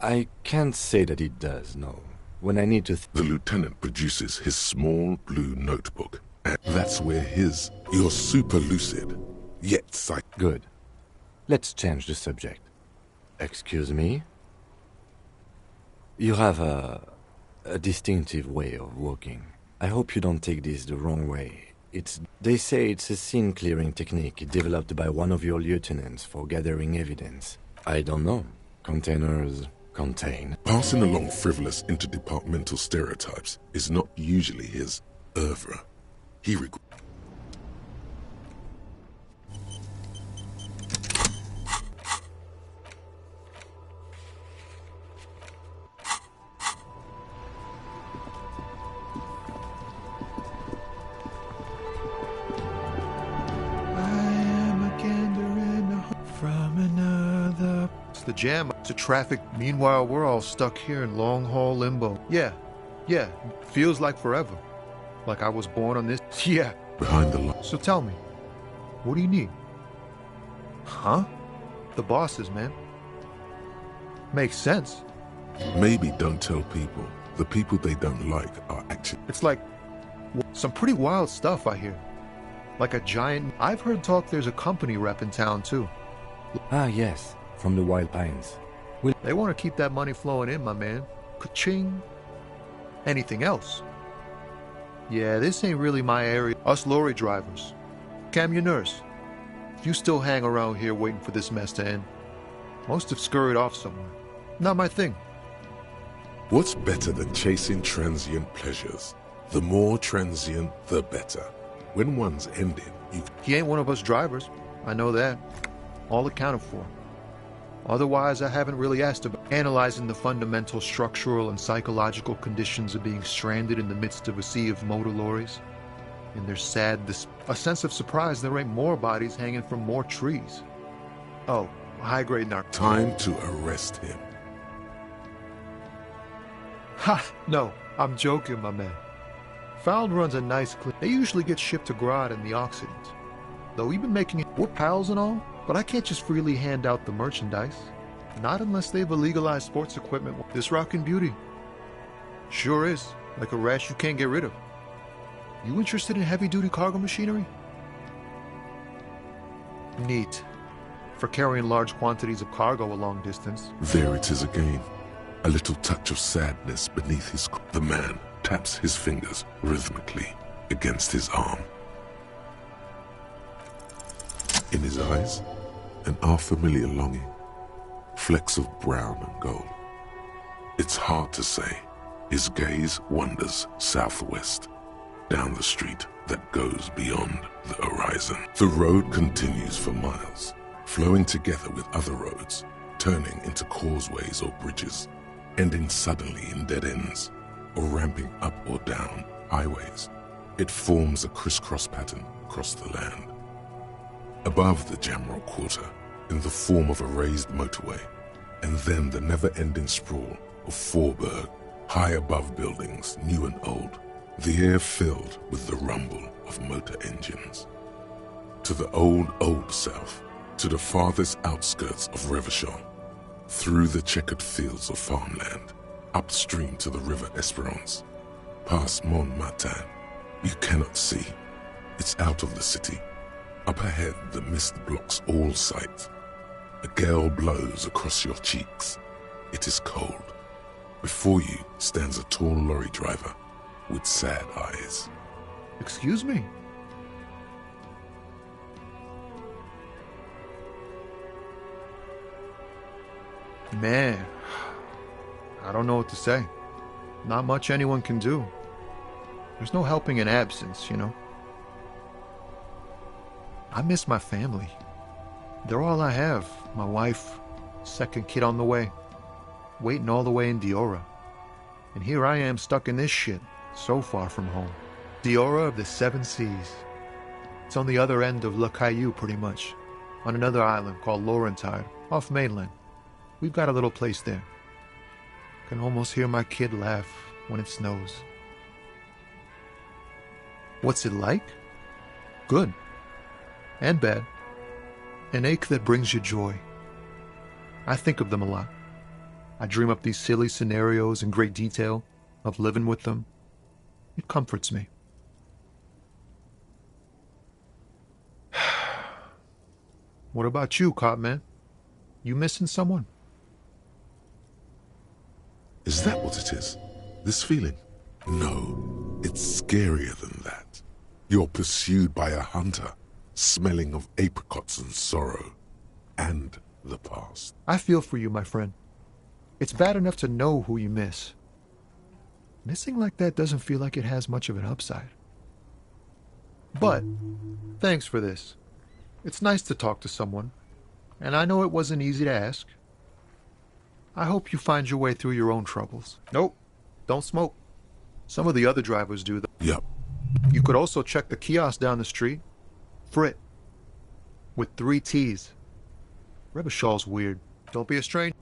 I can't say that it does, no. When I need to... The lieutenant produces his small blue notebook. And that's where you're super lucid, yet psych... Good. Let's change the subject. Excuse me? You have a distinctive way of walking. I hope you don't take this the wrong way. They say it's a scene-clearing technique developed by one of your lieutenants for gathering evidence. I don't know. Containers contain. Passing along frivolous interdepartmental stereotypes is not usually his oeuvre. He regrets. The jam to traffic. Meanwhile, we're all stuck here in long haul limbo. Yeah, feels like forever. Like I was born on this. Yeah. Behind the line. So tell me, what do you need? Huh? The bosses, man. Makes sense. Maybe don't tell people. The people they don't like are actually... It's like some pretty wild stuff I hear. Like a giant... I've heard talk there's a company rep in town, too. Ah, yes. From the Wild Pines. They want to keep that money flowing in, my man. Ka-ching. Anything else? Yeah, this ain't really my area. Us lorry drivers. Cam, your nurse. If you still hang around here waiting for this mess to end, most have scurried off somewhere. Not my thing. What's better than chasing transient pleasures? The more transient, the better. When one's ended, He ain't one of us drivers. I know that. All accounted for. Otherwise, I haven't really asked about analyzing the fundamental structural and psychological conditions of being stranded in the midst of a sea of motor lorries. And there's a sense of surprise there ain't more bodies hanging from more trees. Oh, high-grade narc. Time to arrest him. Ha! No, I'm joking, my man. Found runs a nice clip. They usually get shipped to Grodd in the Occident. Though we've been making it, we're pals and all, but I can't just freely hand out the merchandise. Not unless they've illegalized sports equipment. This rockin' beauty. Sure is. Like a rash you can't get rid of. You interested in heavy-duty cargo machinery? Neat. For carrying large quantities of cargo a long distance. There it is again. A little touch of sadness beneath his... The man taps his fingers rhythmically against his arm. In his eyes, an unfamiliar longing. Flecks of brown and gold. It's hard to say. His gaze wanders southwest, down the street that goes beyond the horizon. The road continues for miles, flowing together with other roads, turning into causeways or bridges, ending suddenly in dead ends, or ramping up or down highways. It forms a crisscross pattern across the land. Above the Jamrock Quarter, in the form of a raised motorway, and then the never-ending sprawl of Forburg, high above buildings, new and old, the air filled with the rumble of motor engines. To the old south, to the farthest outskirts of Revachol, through the checkered fields of farmland, upstream to the river Esperance, past Montmartin. You cannot see. It's out of the city. Up ahead, the mist blocks all sight. A gale blows across your cheeks. It is cold. Before you stands a tall lorry driver with sad eyes. Excuse me? Man, I don't know what to say. Not much anyone can do. There's no helping in absence, you know. I miss my family. They're all I have. My wife, second kid on the way, waiting all the way in Diora. And here I am stuck in this shit, so far from home. Diora of the Seven Seas. It's on the other end of Le Caillou, pretty much, on another island called Laurentide, off mainland. We've got a little place there. Can almost hear my kid laugh when it snows. What's it like? Good. And bad. An ache that brings you joy. I think of them a lot. I dream up these silly scenarios in great detail of living with them. It comforts me. What about you, Cop Man? You missing someone? Is that what it is? This feeling? No, it's scarier than that. You're pursued by a hunter, smelling of apricots and sorrow, and the past. I feel for you, my friend. It's bad enough to know who you miss. Missing like that doesn't feel like it has much of an upside. But, thanks for this. It's nice to talk to someone, and I know it wasn't easy to ask. I hope you find your way through your own troubles. Nope, don't smoke. Some of the other drivers do, though. Yep. You could also check the kiosk down the street. Frit. With 3 T's. Revachol's weird. Don't be a stranger.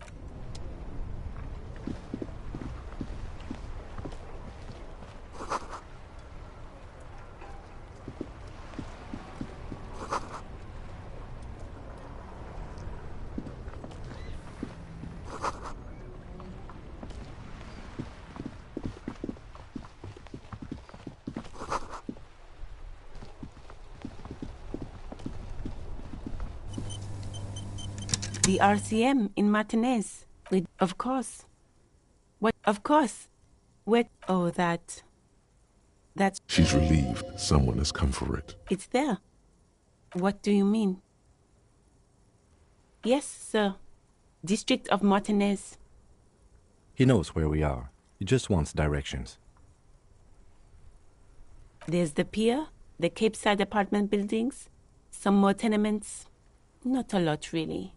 The RCM in Martinez. Of course. What? Of course. What? Oh, that. That's... She's relieved someone has come for it. It's there. What do you mean? Yes, sir. District of Martinez. He knows where we are. He just wants directions. There's the pier, the Cape Side apartment buildings, some more tenements. Not a lot, really.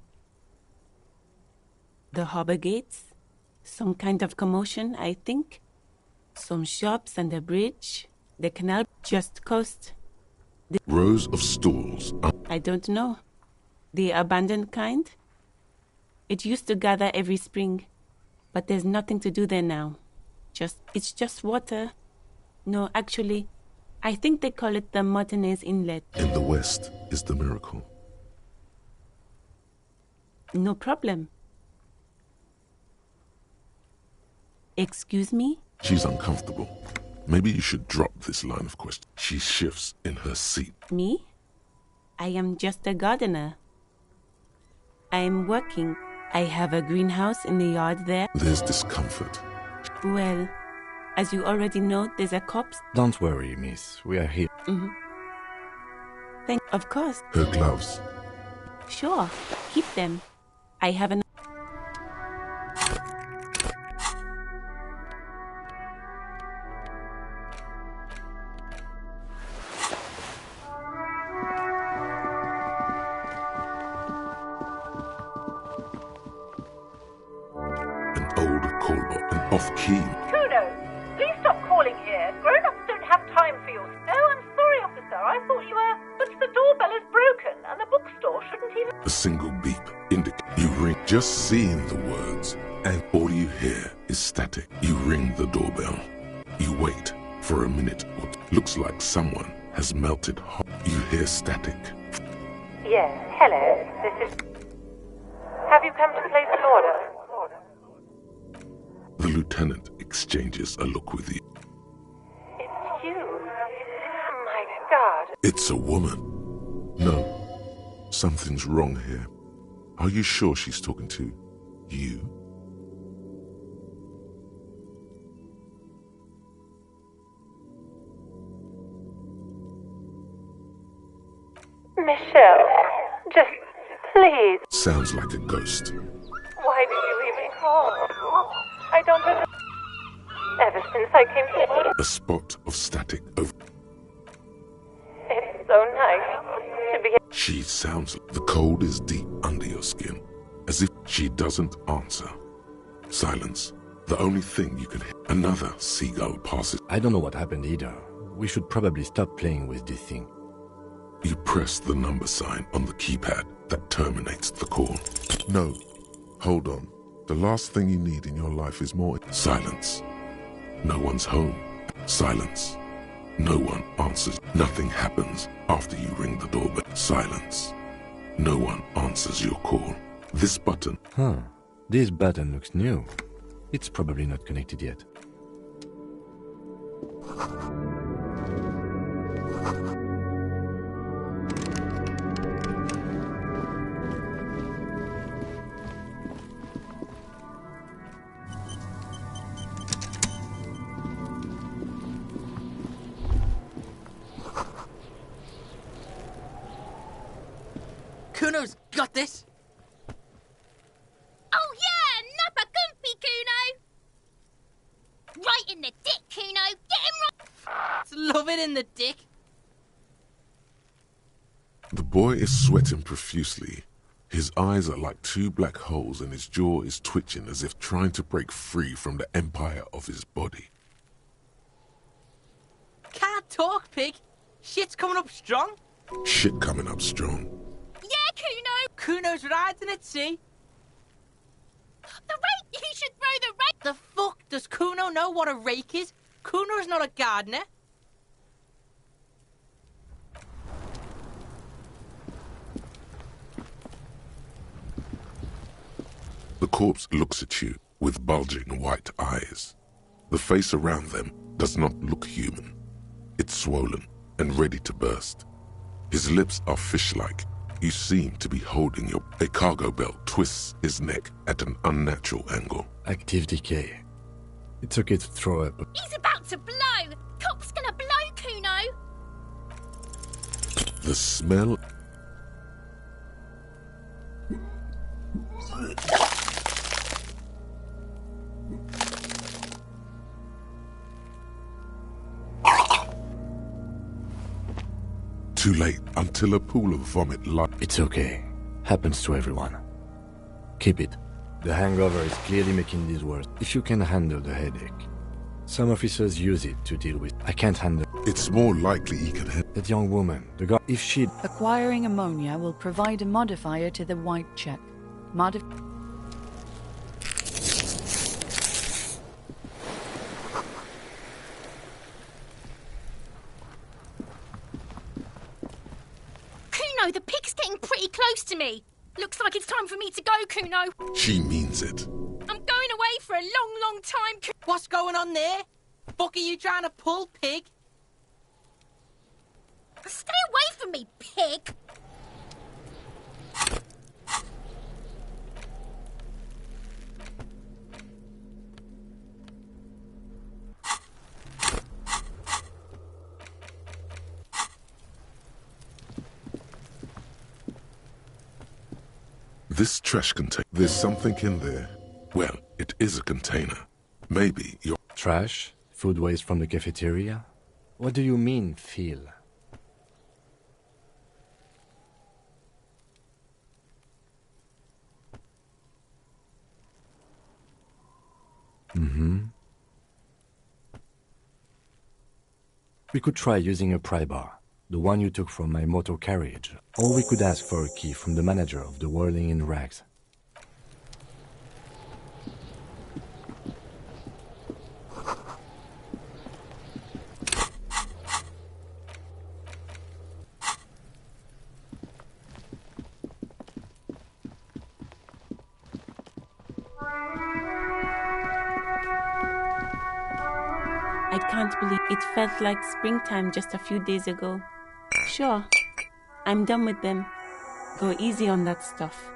The harbor gates, some kind of commotion, I think. Some shops and a bridge. The canal just coast. Rows of stalls. I don't know. The abandoned kind? It used to gather every spring, but there's nothing to do there now. It's just water. No, actually, I think they call it the Martinez Inlet. In the west is the miracle. No problem. Excuse me? She's uncomfortable. Maybe you should drop this line of question. She shifts in her seat. Me? I am just a gardener. I am working. I have a greenhouse in the yard there. There's discomfort. Well, as you already know, there's a corpse. Don't worry, miss. We are here. Of course. Her gloves. Sure. Keep them. I have an... Off-key. Kuno, please stop calling here. Grown-ups don't have time for your... Oh, I'm sorry, officer. I thought you were... But the doorbell is broken, and the bookstore shouldn't even... A single beep indicates you ring. Just seeing the words, and all you hear is static. You ring the doorbell. You wait for a minute or two. Looks like someone has melted hot. You hear static. Yes, hello. This is... Have you come to place an order? The lieutenant exchanges a look with you. It's you. My God. It's a woman. No, something's wrong here. Are you sure she's talking to you? Michelle, just please. Sounds like a ghost. Why did you even call? I don't know. Ever since I came to... A spot of static over... It's so nice to be... She sounds... The cold is deep under your skin, as if she doesn't answer. Silence. The only thing you can hear. Another seagull passes. I don't know what happened either. We should probably stop playing with this thing. You press the number sign on the keypad that terminates the call. No. Hold on. The last thing you need in your life is more... Silence. No one's home. Silence. No one answers. Nothing happens after you ring the doorbell. Silence. No one answers your call. This button... This button looks new. It's probably not connected yet. Kuno's got this. Oh yeah, nappa goofy, Kuno. Right in the dick, Kuno. Get him right. Love it in the dick. The boy is sweating profusely. His eyes are like two black holes and his jaw is twitching as if trying to break free from the empire of his body. Can't talk, pig. Shit's coming up strong. Shit coming up strong. Yeah, Kuno. Kuno's riding at sea. The rake! You should throw the rake! The fuck? Does Kuno know what a rake is? Kuno's not a gardener. The corpse looks at you with bulging white eyes. The face around them does not look human. It's swollen and ready to burst. His lips are fish-like. You seem to be holding your... A cargo belt twists his neck at an unnatural angle. Active decay. It's okay to throw up. He's about to blow! Cop's gonna blow The smell... Too late, until a pool of vomit It's okay. Happens to everyone. Keep it. The hangover is clearly making this worse. If you can handle the headache. Some officers use it to deal with. I can't handle... It's more likely he can handle... That young woman, the girl... If she... Acquiring ammonia will provide a modifier to the white check. Kuno, the pig's getting pretty close to me. Looks like it's time for me to go, Kuno. She means it. I'm going away for a long, long time. What's going on there? Fuck are you trying to pull, pig? Stay away from me, pig. This trash container... There's something in there. Well, it is a container. Maybe you're... Trash? Food waste from the cafeteria? What do you mean, feel? We could try using a pry bar, the one you took from my motor carriage, or we could ask for a key from the manager of the Whirling in Rags. I can't believe it felt like springtime just a few days ago. Sure, I'm done with them. Go easy on that stuff.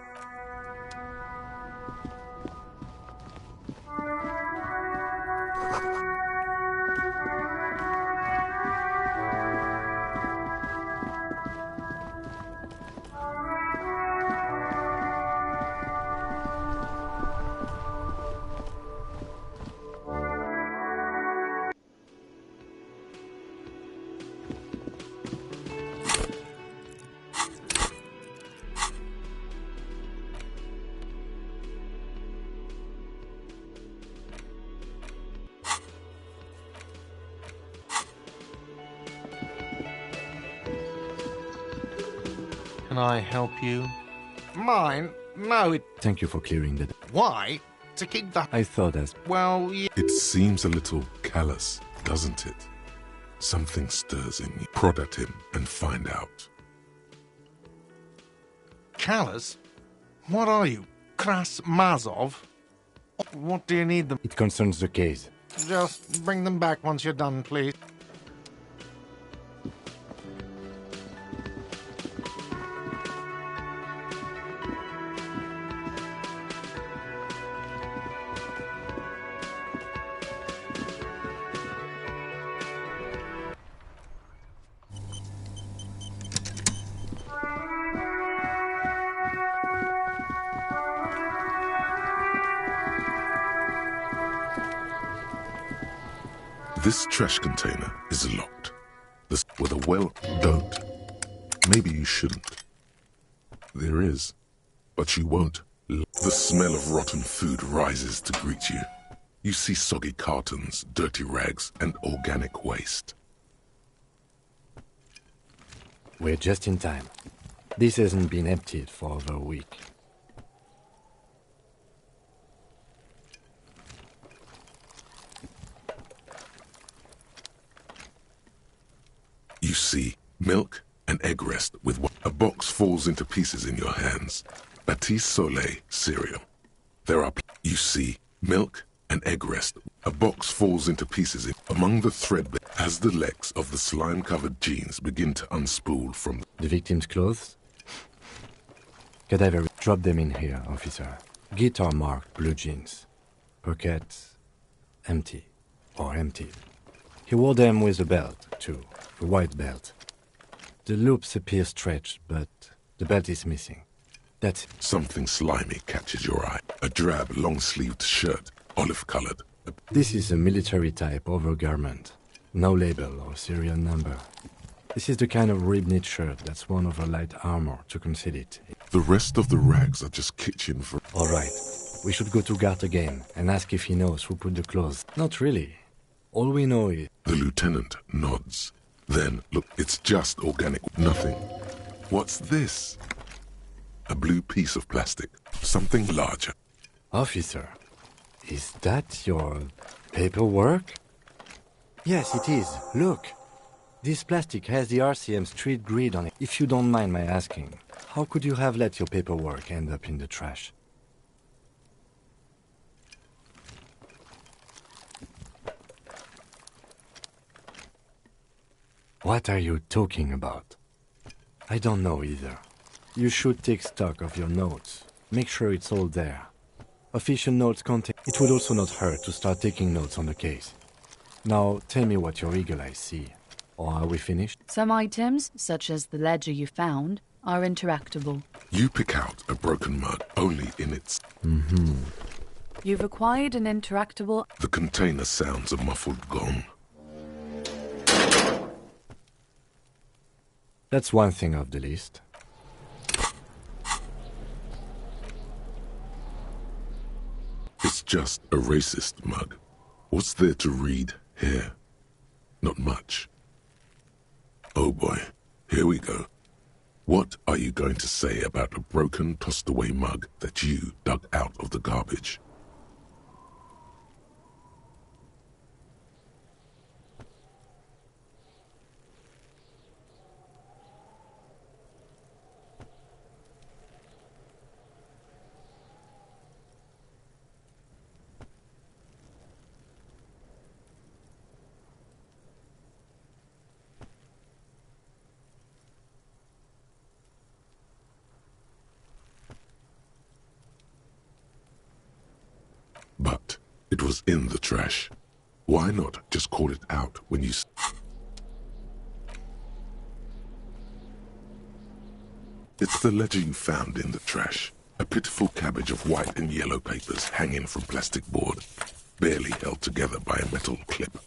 Can I help you? Mine? No, it... Thank you for clearing that. Why? To keep the... I thought as... Well, yeah... It seems a little callous, doesn't it? Something stirs in me. Prod at him and find out. Callous? What are you? Krasmazov? What do you need them? It concerns the case. Just bring them back once you're done, please. This trash container is locked. This with a well... Don't. Maybe you shouldn't. There is. But you won't. The smell of rotten food rises to greet you. You see soggy cartons, dirty rags, and organic waste. We're just in time. This hasn't been emptied for over a week. You see milk and egg rest with what a box falls into pieces in your hands. Batiste Soleil cereal. There are you see milk and egg rest. A box falls into pieces among the thread as the legs of the slime-covered jeans begin to unspool from the victim's clothes. Cadaver, drop them in here, officer. Guitar-marked blue jeans. Pockets empty or emptied. He wore them with a belt, too. A white belt. The loops appear stretched, but the belt is missing. That's it. Something slimy catches your eye. A drab, long-sleeved shirt, olive-colored. This is a military-type overgarment. No label or serial number. This is the kind of rib-knit shirt that's worn over light armor to conceal it. The rest of the rags are just kitchen for... All right. We should go to Gart again and ask if he knows who put the clothes. Not really. All we know is... The lieutenant nods. Then, look, it's just organic. Nothing. What's this? A blue piece of plastic. Something larger. Officer, is that your paperwork? Yes, it is. Look. This plastic has the RCM street grid on it. If you don't mind my asking, how could you have let your paperwork end up in the trash? What are you talking about? I don't know either. You should take stock of your notes. Make sure it's all there. Official notes contain... It would also not hurt to start taking notes on the case. Now, tell me what your eagle eyes see. Or are we finished? Some items, such as the ledger you found, are interactable. You pick out a broken mug only in its... You've acquired an interactable... The container sounds a muffled gong. That's one thing off the list. It's just a racist mug. What's there to read here? Not much. Oh boy, here we go. What are you going to say about a broken, tossed-away mug that you dug out of the garbage? But it was in the trash. Why not just call it out when you... It's the ledger you found in the trash. A pitiful cabbage of white and yellow papers hanging from plastic board, barely held together by a metal clip.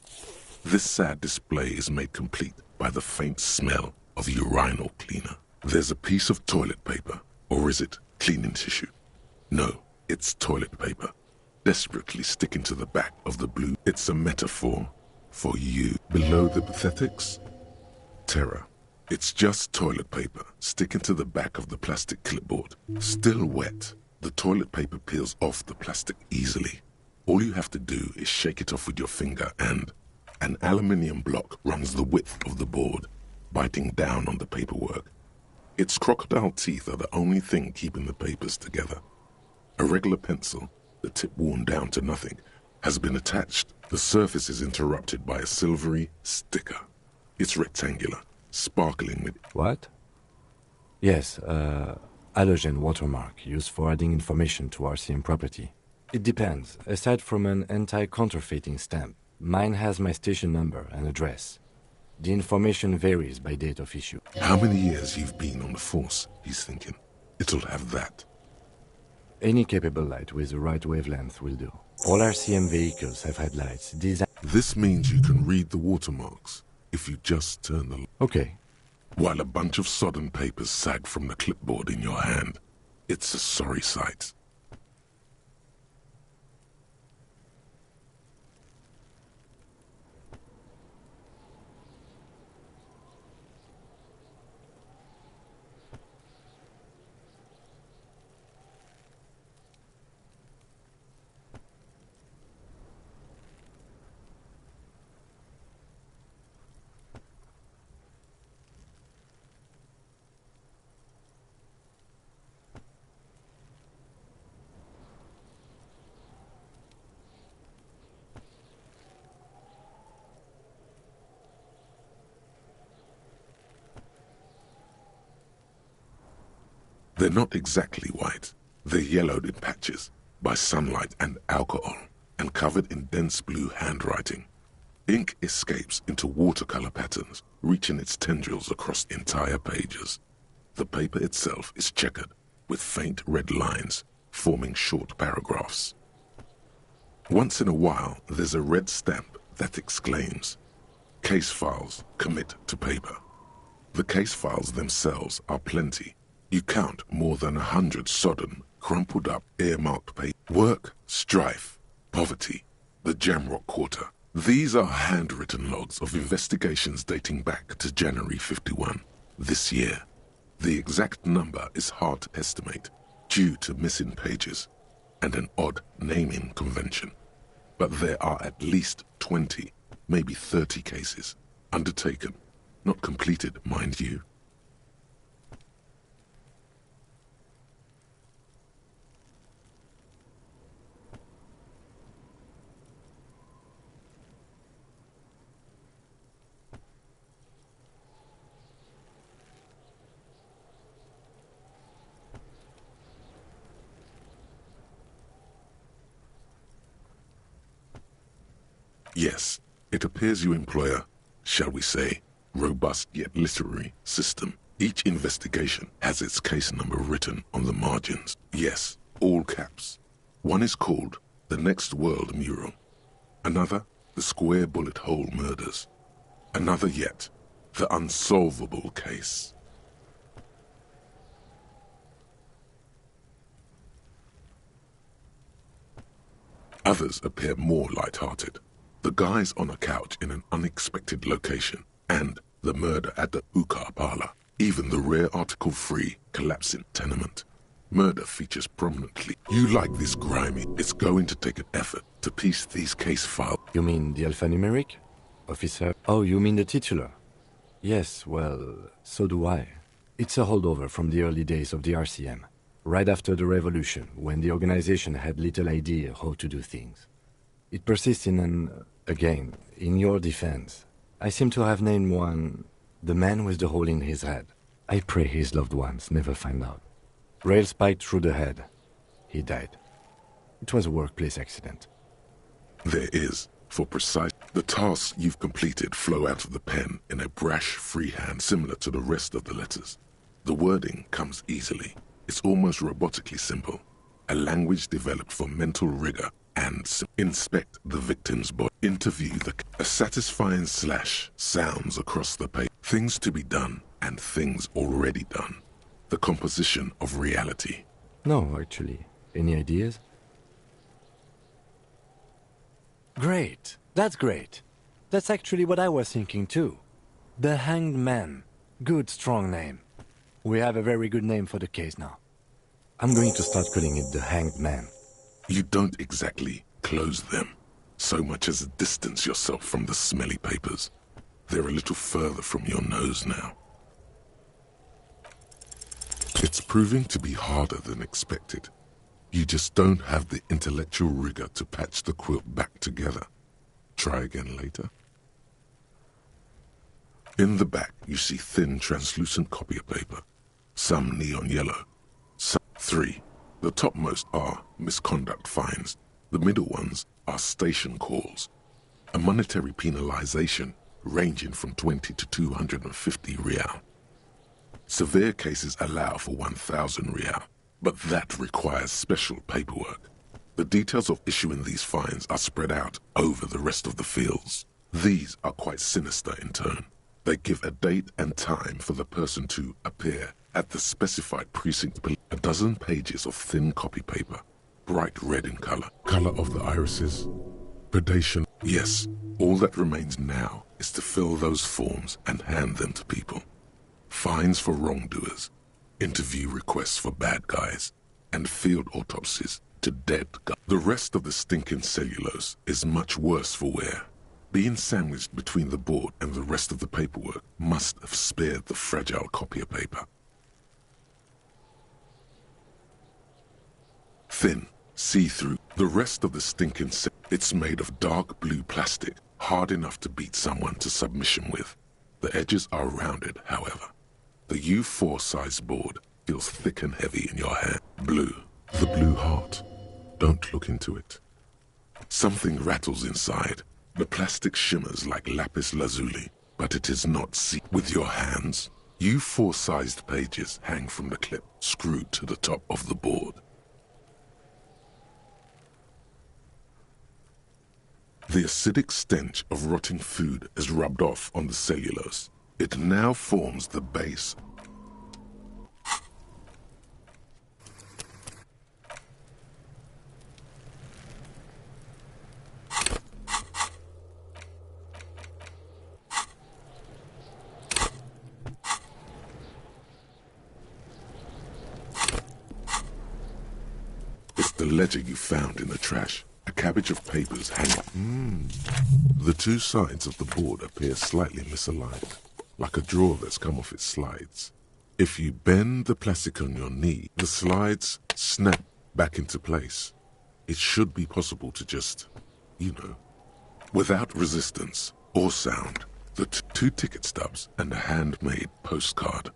This sad display is made complete by the faint smell of urinal cleaner. There's a piece of toilet paper, or is it cleaning tissue? No, it's toilet paper. Desperately sticking to the back of the blue. It's a metaphor for you. Below the pathetics? Terror. It's just toilet paper sticking to the back of the plastic clipboard. Still wet, the toilet paper peels off the plastic easily. All you have to do is shake it off with your finger and an aluminium block runs the width of the board, biting down on the paperwork. Its crocodile teeth are the only thing keeping the papers together. A regular pencil, the tip worn down to nothing, has been attached. The surface is interrupted by a silvery sticker. It's rectangular, sparkling with... What? Yes, halogen watermark used for adding information to RCM property. It depends. Aside from an anti-counterfeiting stamp, mine has my station number and address. The information varies by date of issue. How many years you've been on the force, he's thinking. It'll have that. Any capable light with the right wavelength will do. All RCM vehicles have had lights designed... This means you can read the watermarks if you just turn the... Okay. While a bunch of sodden papers sag from the clipboard in your hand. It's a sorry sight. They're not exactly white. They're yellowed in patches by sunlight and alcohol, and covered in dense blue handwriting. Ink escapes into watercolor patterns, reaching its tendrils across entire pages. The paper itself is checkered, with faint red lines, forming short paragraphs. Once in a while, there's a red stamp that exclaims, "Case files, commit to paper." The case files themselves are plenty. You count more than 100 sodden, crumpled up, earmarked papers. Work, strife, poverty, the Jamrock Quarter. These are handwritten logs of investigations dating back to January 51, this year. The exact number is hard to estimate, due to missing pages and an odd naming convention. But there are at least 20, maybe 30 cases, undertaken, not completed, mind you. Yes, it appears you employ a, shall we say, robust yet literary system. Each investigation has its case number written on the margins. Yes, all caps. One is called The Next World Mural. Another, The Square Bullet Hole Murders. Another yet, The Unsolvable Case. Others appear more light-hearted. The guys on a couch in an unexpected location, and the murder at the hookah parlor. Even the rare article-free collapsing tenement. Murder features prominently. You like this grimy. It's going to take an effort to piece these case files. You mean the alphanumeric? Officer? Oh, you mean the titular? Yes, well, so do I. It's a holdover from the early days of the RCM, right after the revolution, when the organization had little idea how to do things. It persists in again, in your defense, I seem to have named one, the man with the hole in his head. I pray his loved ones never find out. Rail spiked through the head. He died. It was a workplace accident. There is, for precise, the tasks you've completed flow out of the pen in a brash freehand similar to the rest of the letters. The wording comes easily. It's almost robotically simple. A language developed for mental rigor and inspect the victim's body. Interview a satisfying slash sounds across the page. Things to be done and things already done. The composition of reality. No, actually. Any ideas? Great. That's great. That's actually what I was thinking too. The Hanged Man. Good, strong name. We have a very good name for the case now. I'm going to start calling it the Hanged Man. You don't exactly close them, so much as distance yourself from the smelly papers. They're a little further from your nose now. It's proving to be harder than expected. You just don't have the intellectual rigor to patch the quilt back together. Try again later. In the back, you see thin, translucent copy paper. Some neon yellow. Some 3. The topmost are misconduct fines. The middle ones are station calls. A monetary penalization ranging from 20 to 250 real. Severe cases allow for 1,000 real, but that requires special paperwork. The details of issuing these fines are spread out over the rest of the fields. These are quite sinister in turn. They give a date and time for the person to appear at the specified precinct. A dozen pages of thin copy paper, bright red in color. Color of the irises. Predation. Yes, all that remains now is to fill those forms and hand them to people. Fines for wrongdoers, interview requests for bad guys, and field autopsies to dead guys. The rest of the stinking cellulose is much worse for wear. Being sandwiched between the board and the rest of the paperwork must have spared the fragile copy of paper. Thin, see-through. The rest of the stinking it's made of dark blue plastic, hard enough to beat someone to submission with. The edges are rounded, however. The U4 size board feels thick and heavy in your hand. Blue. The blue heart. Don't look into it. Something rattles inside. The plastic shimmers like lapis lazuli, but it is not seen with your hands. You four-sized pages hang from the clip screwed to the top of the board. The acidic stench of rotting food is rubbed off on the cellulose. It now forms the base. It's the ledger you found in the trash. A cabbage of papers hanging. The two sides of the board appear slightly misaligned, like a drawer that's come off its slides. If you bend the plastic on your knee, the slides snap back into place. It should be possible to just, without resistance or sound. The two ticket stubs and a handmade postcard.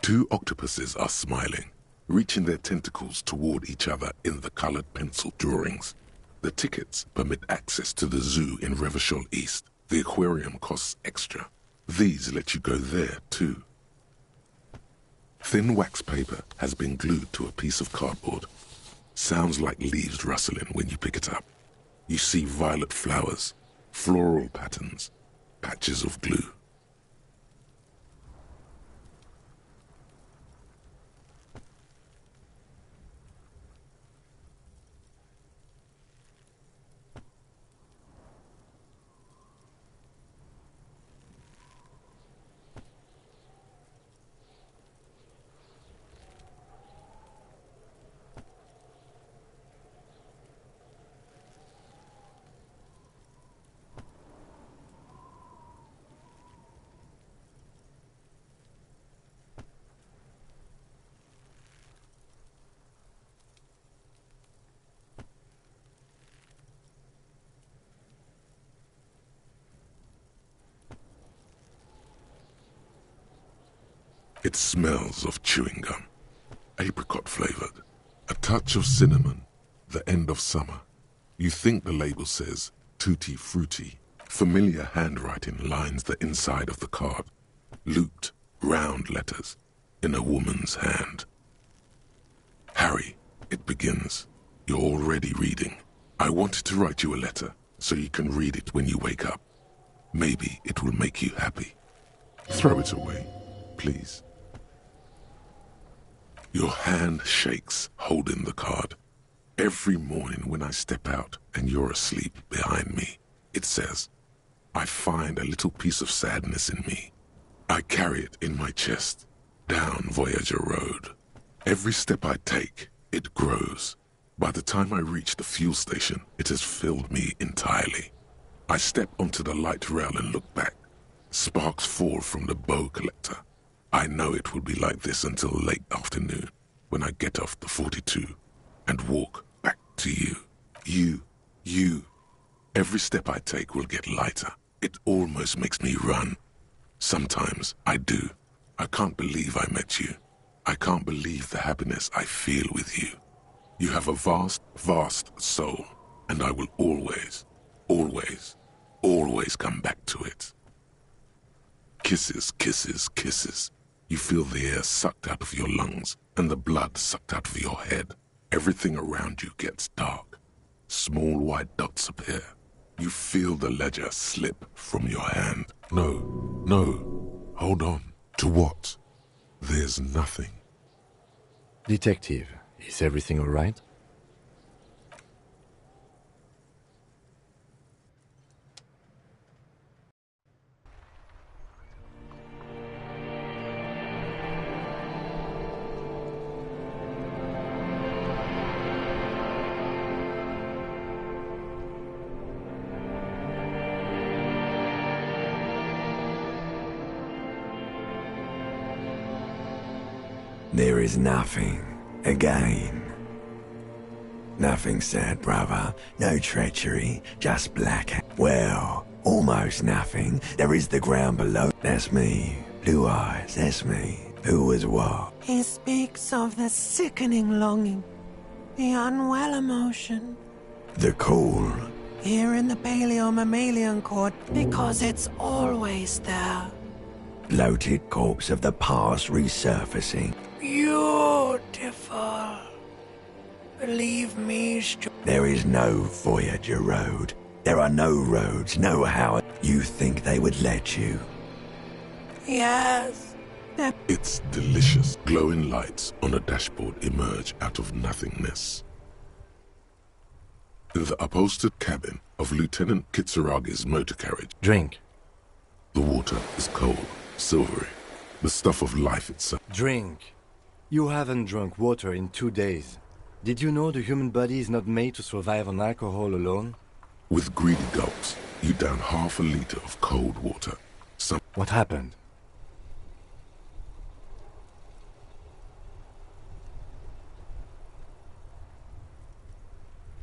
Two octopuses are smiling, reaching their tentacles toward each other in the colored pencil drawings. The tickets permit access to the zoo in Revachol East. The aquarium costs extra. These let you go there, too. Thin wax paper has been glued to a piece of cardboard. Sounds like leaves rustling when you pick it up. You see violet flowers, floral patterns, patches of glue. It smells of chewing gum, apricot flavored, a touch of cinnamon, the end of summer. You think the label says tutti frutti. Familiar handwriting lines the inside of the card, looped, round letters in a woman's hand. Harry, it begins. You're already reading. I wanted to write you a letter so you can read it when you wake up. Maybe it will make you happy. Throw it away, please. Your hand shakes, holding the card. Every morning when I step out and you're asleep behind me, it says, I find a little piece of sadness in me. I carry it in my chest, down Voyager Road. Every step I take, it grows. By the time I reach the fuel station, it has filled me entirely. I step onto the light rail and look back. Sparks fall from the bow collector. I know it will be like this until late afternoon, when I get off the 42 and walk back to you. You. Every step I take will get lighter. It almost makes me run. Sometimes I do. I can't believe I met you. I can't believe the happiness I feel with you. You have a vast, vast soul, and I will always, always, always come back to it. Kisses, kisses, kisses. You feel the air sucked out of your lungs and the blood sucked out of your head. Everything around you gets dark. Small white dots appear. You feel the ledger slip from your hand. No. Hold on. To what? There's nothing. Detective, is everything all right? There is nothing, again. Nothing sad, brother. No treachery, just black. Well, almost nothing. There is the ground below. That's me. Blue eyes, that's me. Who was what? He speaks of the sickening longing, the unwell emotion. The call, Here in the paleo-mammalian court, because it's always there. Bloated corpse of the past resurfacing. Beautiful. Believe me, There is no Voyager Road. There are no roads, no how. You think they would let you? Yes. It's delicious. Glowing lights on a dashboard emerge out of nothingness. The upholstered cabin of Lieutenant Kitsuragi's motor carriage. Drink. The water is cold, silvery, the stuff of life itself. Drink. You haven't drunk water in 2 days. Did you know the human body is not made to survive on alcohol alone? With greedy gulps, you down half a liter of cold water. What happened?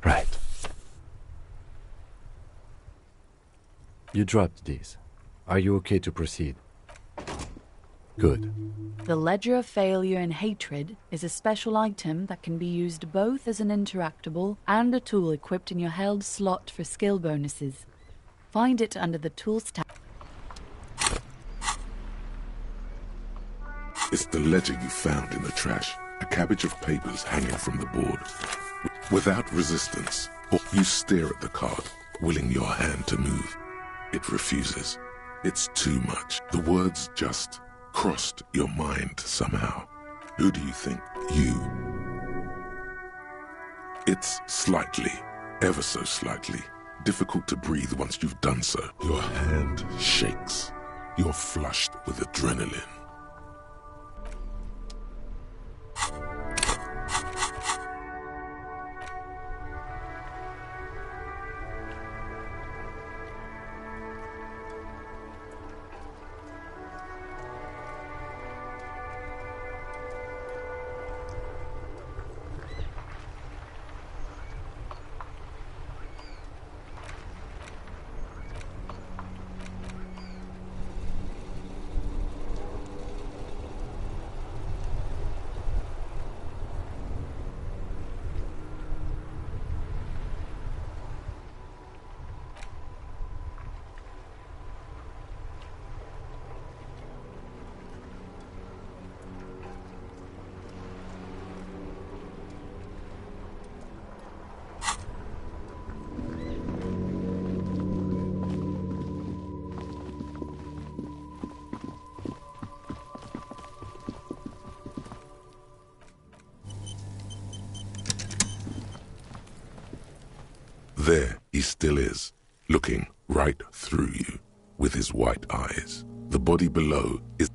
Right. You dropped these. Are you okay to proceed? Good. The Ledger of Failure and Hatred is a special item that can be used both as an interactable and a tool equipped in your held slot for skill bonuses. Find it under the Tools tab. It's the ledger you found in the trash. A cabbage of papers hanging from the board. Without resistance, you stare at the card, willing your hand to move. It refuses. It's too much. The words just crossed your mind somehow. Who do you think? You. It's slightly, ever so slightly, difficult to breathe once you've done so. Your hand shakes. You're flushed with adrenaline. There he still is, looking right through you with his white eyes. The body below is...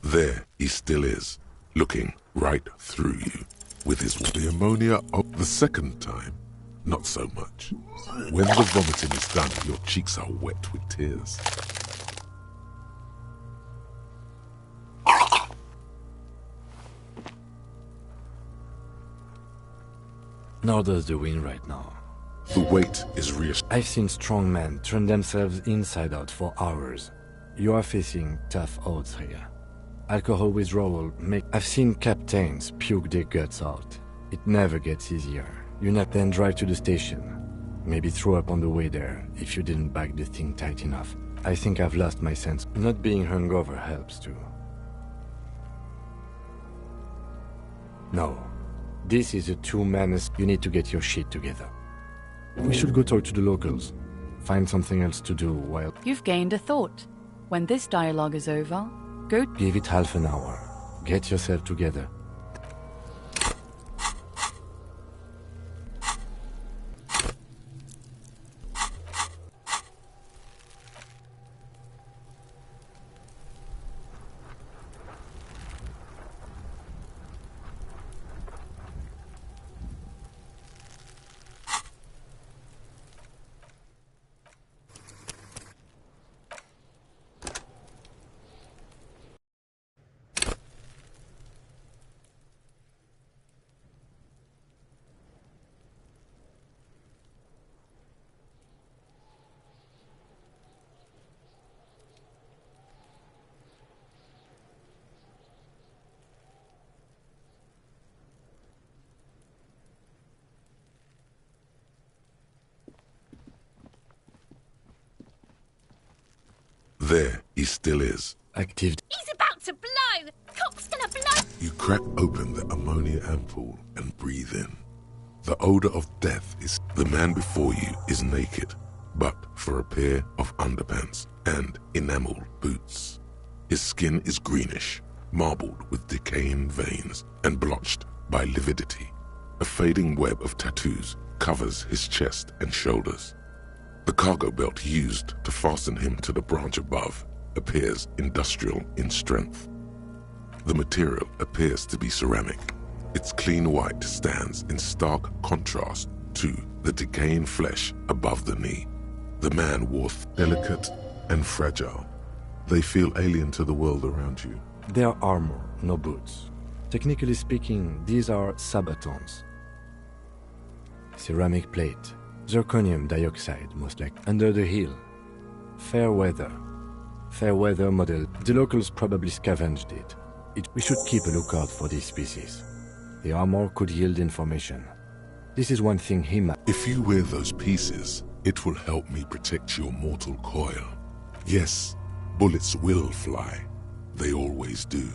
There he still is, looking right through you with his... The ammonia of the second time, not so much. When the vomiting is done, your cheeks are wet with tears. Nor does the wind right now. The weight is reassuring. I've seen strong men turn themselves inside out for hours. You are facing tough odds here. Alcohol withdrawal I've seen captains puke their guts out. It never gets easier. You then drive to the station. Maybe throw up on the way there if you didn't bag the thing tight enough. I think I've lost my sense. Not being hungover helps too. No. This is a two-man... You need to get your shit together. We should go talk to the locals. Find something else to do while... You've gained a thought. When this dialogue is over, go... Give it half an hour. Get yourself together. There he still is. Active. He's about to blow! Cop's gonna blow! You crack open the ammonia ampoule and breathe in. The odor of death is... The man before you is naked, but for a pair of underpants and enameled boots. His skin is greenish, marbled with decaying veins and blotched by lividity. A fading web of tattoos covers his chest and shoulders. The cargo belt used to fasten him to the branch above appears industrial in strength. The material appears to be ceramic. Its clean white stands in stark contrast to the decaying flesh above the knee. The man wore delicate and fragile. They feel alien to the world around you. They are armor, no boots. Technically speaking, these are sabatons. Ceramic plate, zirconium dioxide, most like under the heel. Fair weather. Fair weather model. The locals probably scavenged it. We should keep a lookout for these species. The armor could yield information. This is one thing he might. If you wear those pieces, it will help me protect your mortal coil. Yes, bullets will fly. They always do.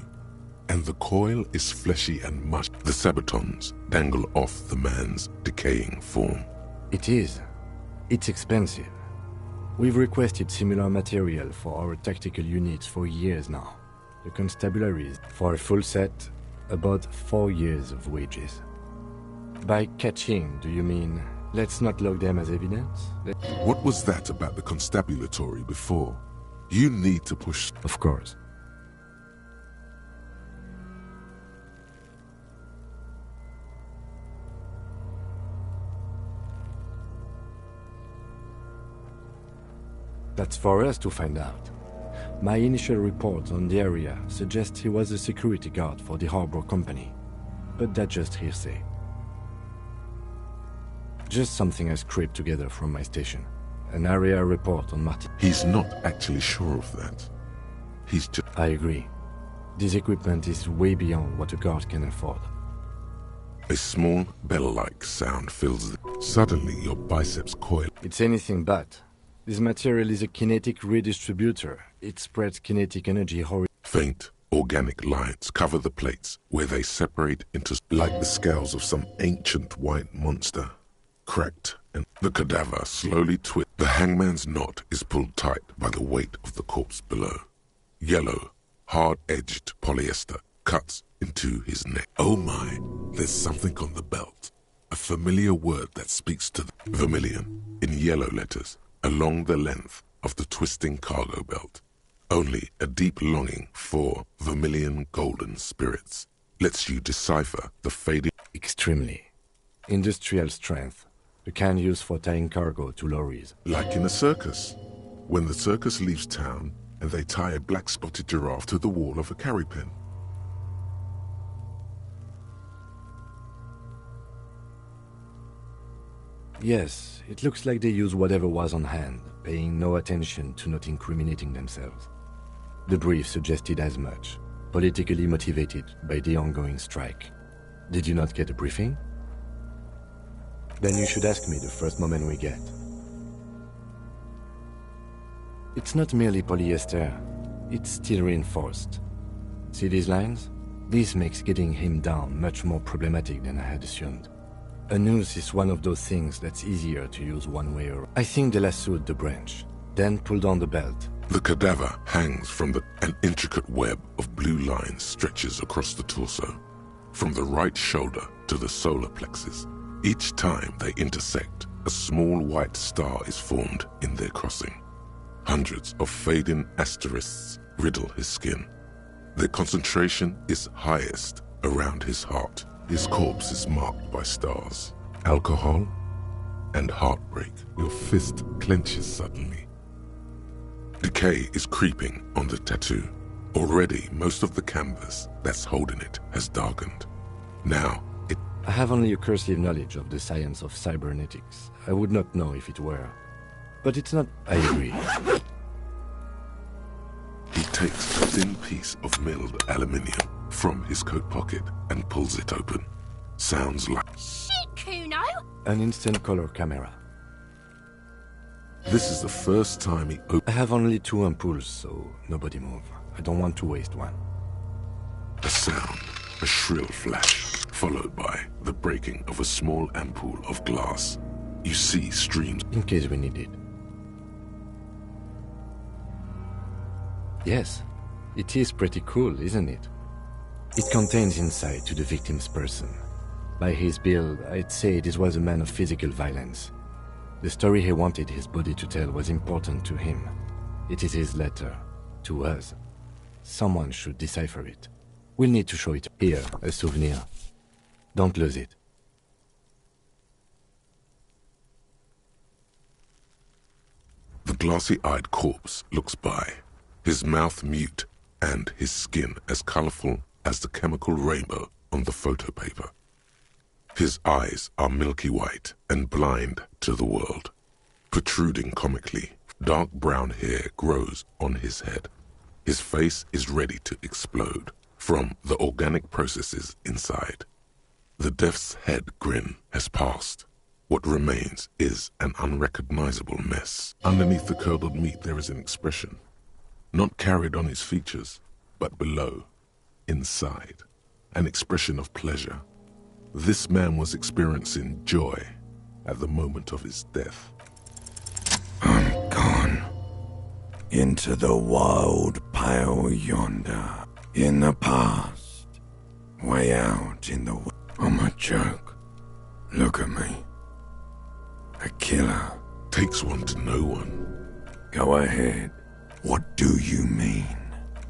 And the coil is fleshy and mush. The sabatons dangle off the man's decaying form. It is. It's expensive. We've requested similar material for our tactical units for years now. The constabularies, for a full set, about 4 years of wages. By catching, do you mean, let's not log them as evidence? What was that about the constabulatory before? You need to push... Of course. That's for us to find out. My initial report on the area suggests he was a security guard for the harbor company, but that's just hearsay. Just something I scraped together from my station. An area report on Martin. He's not actually sure of that. He's just... I agree. This equipment is way beyond what a guard can afford. A small bell-like sound fills the... Suddenly your biceps coil. It's anything but. This material is a kinetic redistributor. It spreads kinetic energy Faint, organic lines cover the plates where they separate into like the scales of some ancient white monster. Cracked, and the cadaver slowly twists. The hangman's knot is pulled tight by the weight of the corpse below. Yellow, hard-edged polyester cuts into his neck. Oh my, there's something on the belt. A familiar word that speaks to the vermilion in yellow letters along the length of the twisting cargo belt. Only a deep longing for vermilion golden spirits lets you decipher the fading... Extremely. Industrial strength. The kind used for tying cargo to lorries. Like in a circus. When the circus leaves town and they tie a black-spotted giraffe to the wall of a carry pen. Yes, it looks like they use whatever was on hand, paying no attention to not incriminating themselves. The brief suggested as much, politically motivated by the ongoing strike. Did you not get a briefing? Then you should ask me the first moment we get. It's not merely polyester, it's steel reinforced. See these lines? This makes getting him down much more problematic than I had assumed. A noose is one of those things that's easier to use one way or... I think they lassoed the branch, then pulled on the belt. The cadaver hangs from an intricate web of blue lines stretches across the torso, from the right shoulder to the solar plexus. Each time they intersect, a small white star is formed in their crossing. Hundreds of fading asterisks riddle his skin. Their concentration is highest around his heart. His corpse is marked by stars, alcohol, and heartbreak. Your fist clenches suddenly. Decay is creeping on the tattoo. Already, most of the canvas that's holding it has darkened. Now, I have only a cursive knowledge of the science of cybernetics. I would not know if it were. But it's not... I agree. He takes a thin piece of milled aluminium from his coat pocket and pulls it open. Sounds like... Shit, Kuno! An instant color camera. This is the first time he I have only 2 ampoules, so nobody move. I don't want to waste one. A sound, a shrill flash, followed by the breaking of a small ampoule of glass. You see streams. In case we need it. Yes, it is pretty cool, isn't it? It contains insight to the victim's person. By his build, I'd say this was a man of physical violence. The story he wanted his body to tell was important to him. It is his letter, to us. Someone should decipher it. We'll need to show it. Here, a souvenir. Don't lose it. The glassy-eyed corpse looks by, his mouth mute and his skin as colorful as the chemical rainbow on the photo paper. His eyes are milky white and blind to the world. Protruding comically, dark brown hair grows on his head. His face is ready to explode from the organic processes inside. The death's head grin has passed. What remains is an unrecognizable mess. Underneath the curdled meat there is an expression, not carried on his features, but below, inside, an expression of pleasure. This man was experiencing joy at the moment of his death. I'm gone into the wild pale yonder, in the past, way out in the... I'm a joke. Look at me. A killer. Takes one to know one. Go ahead. What do you mean?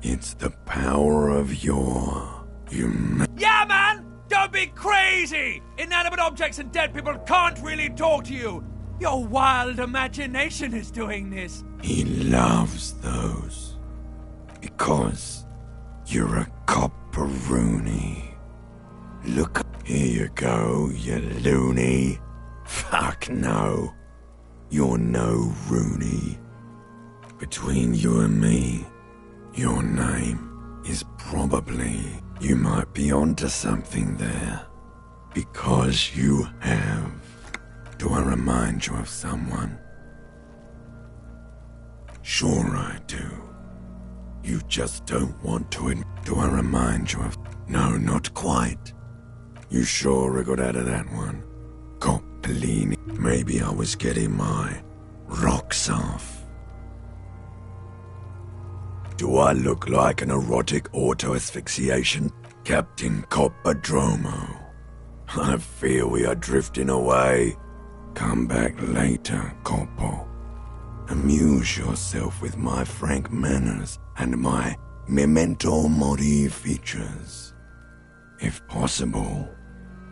It's the power of your... Yeah, man! Don't be crazy! Inanimate objects and dead people can't really talk to you. Your wild imagination is doing this. He loves those. Because you're a copperoony. Look, here you go, you loony. Fuck no. You're no Rooney. Between you and me, your name is probably... You might be onto something there. Because you have. Do I remind you of someone? Sure I do. You just don't want to. Do I remind you of... No, not quite. You sure I got out of that one. Coppellini. Maybe I was getting my rocks off. Do I look like an erotic auto-asphyxiation? Captain Coppodromo. I fear we are drifting away. Come back later, Coppo. Amuse yourself with my frank manners and my memento mori features. If possible,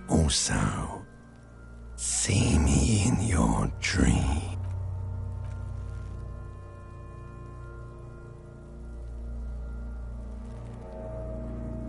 also, see me in your dreams.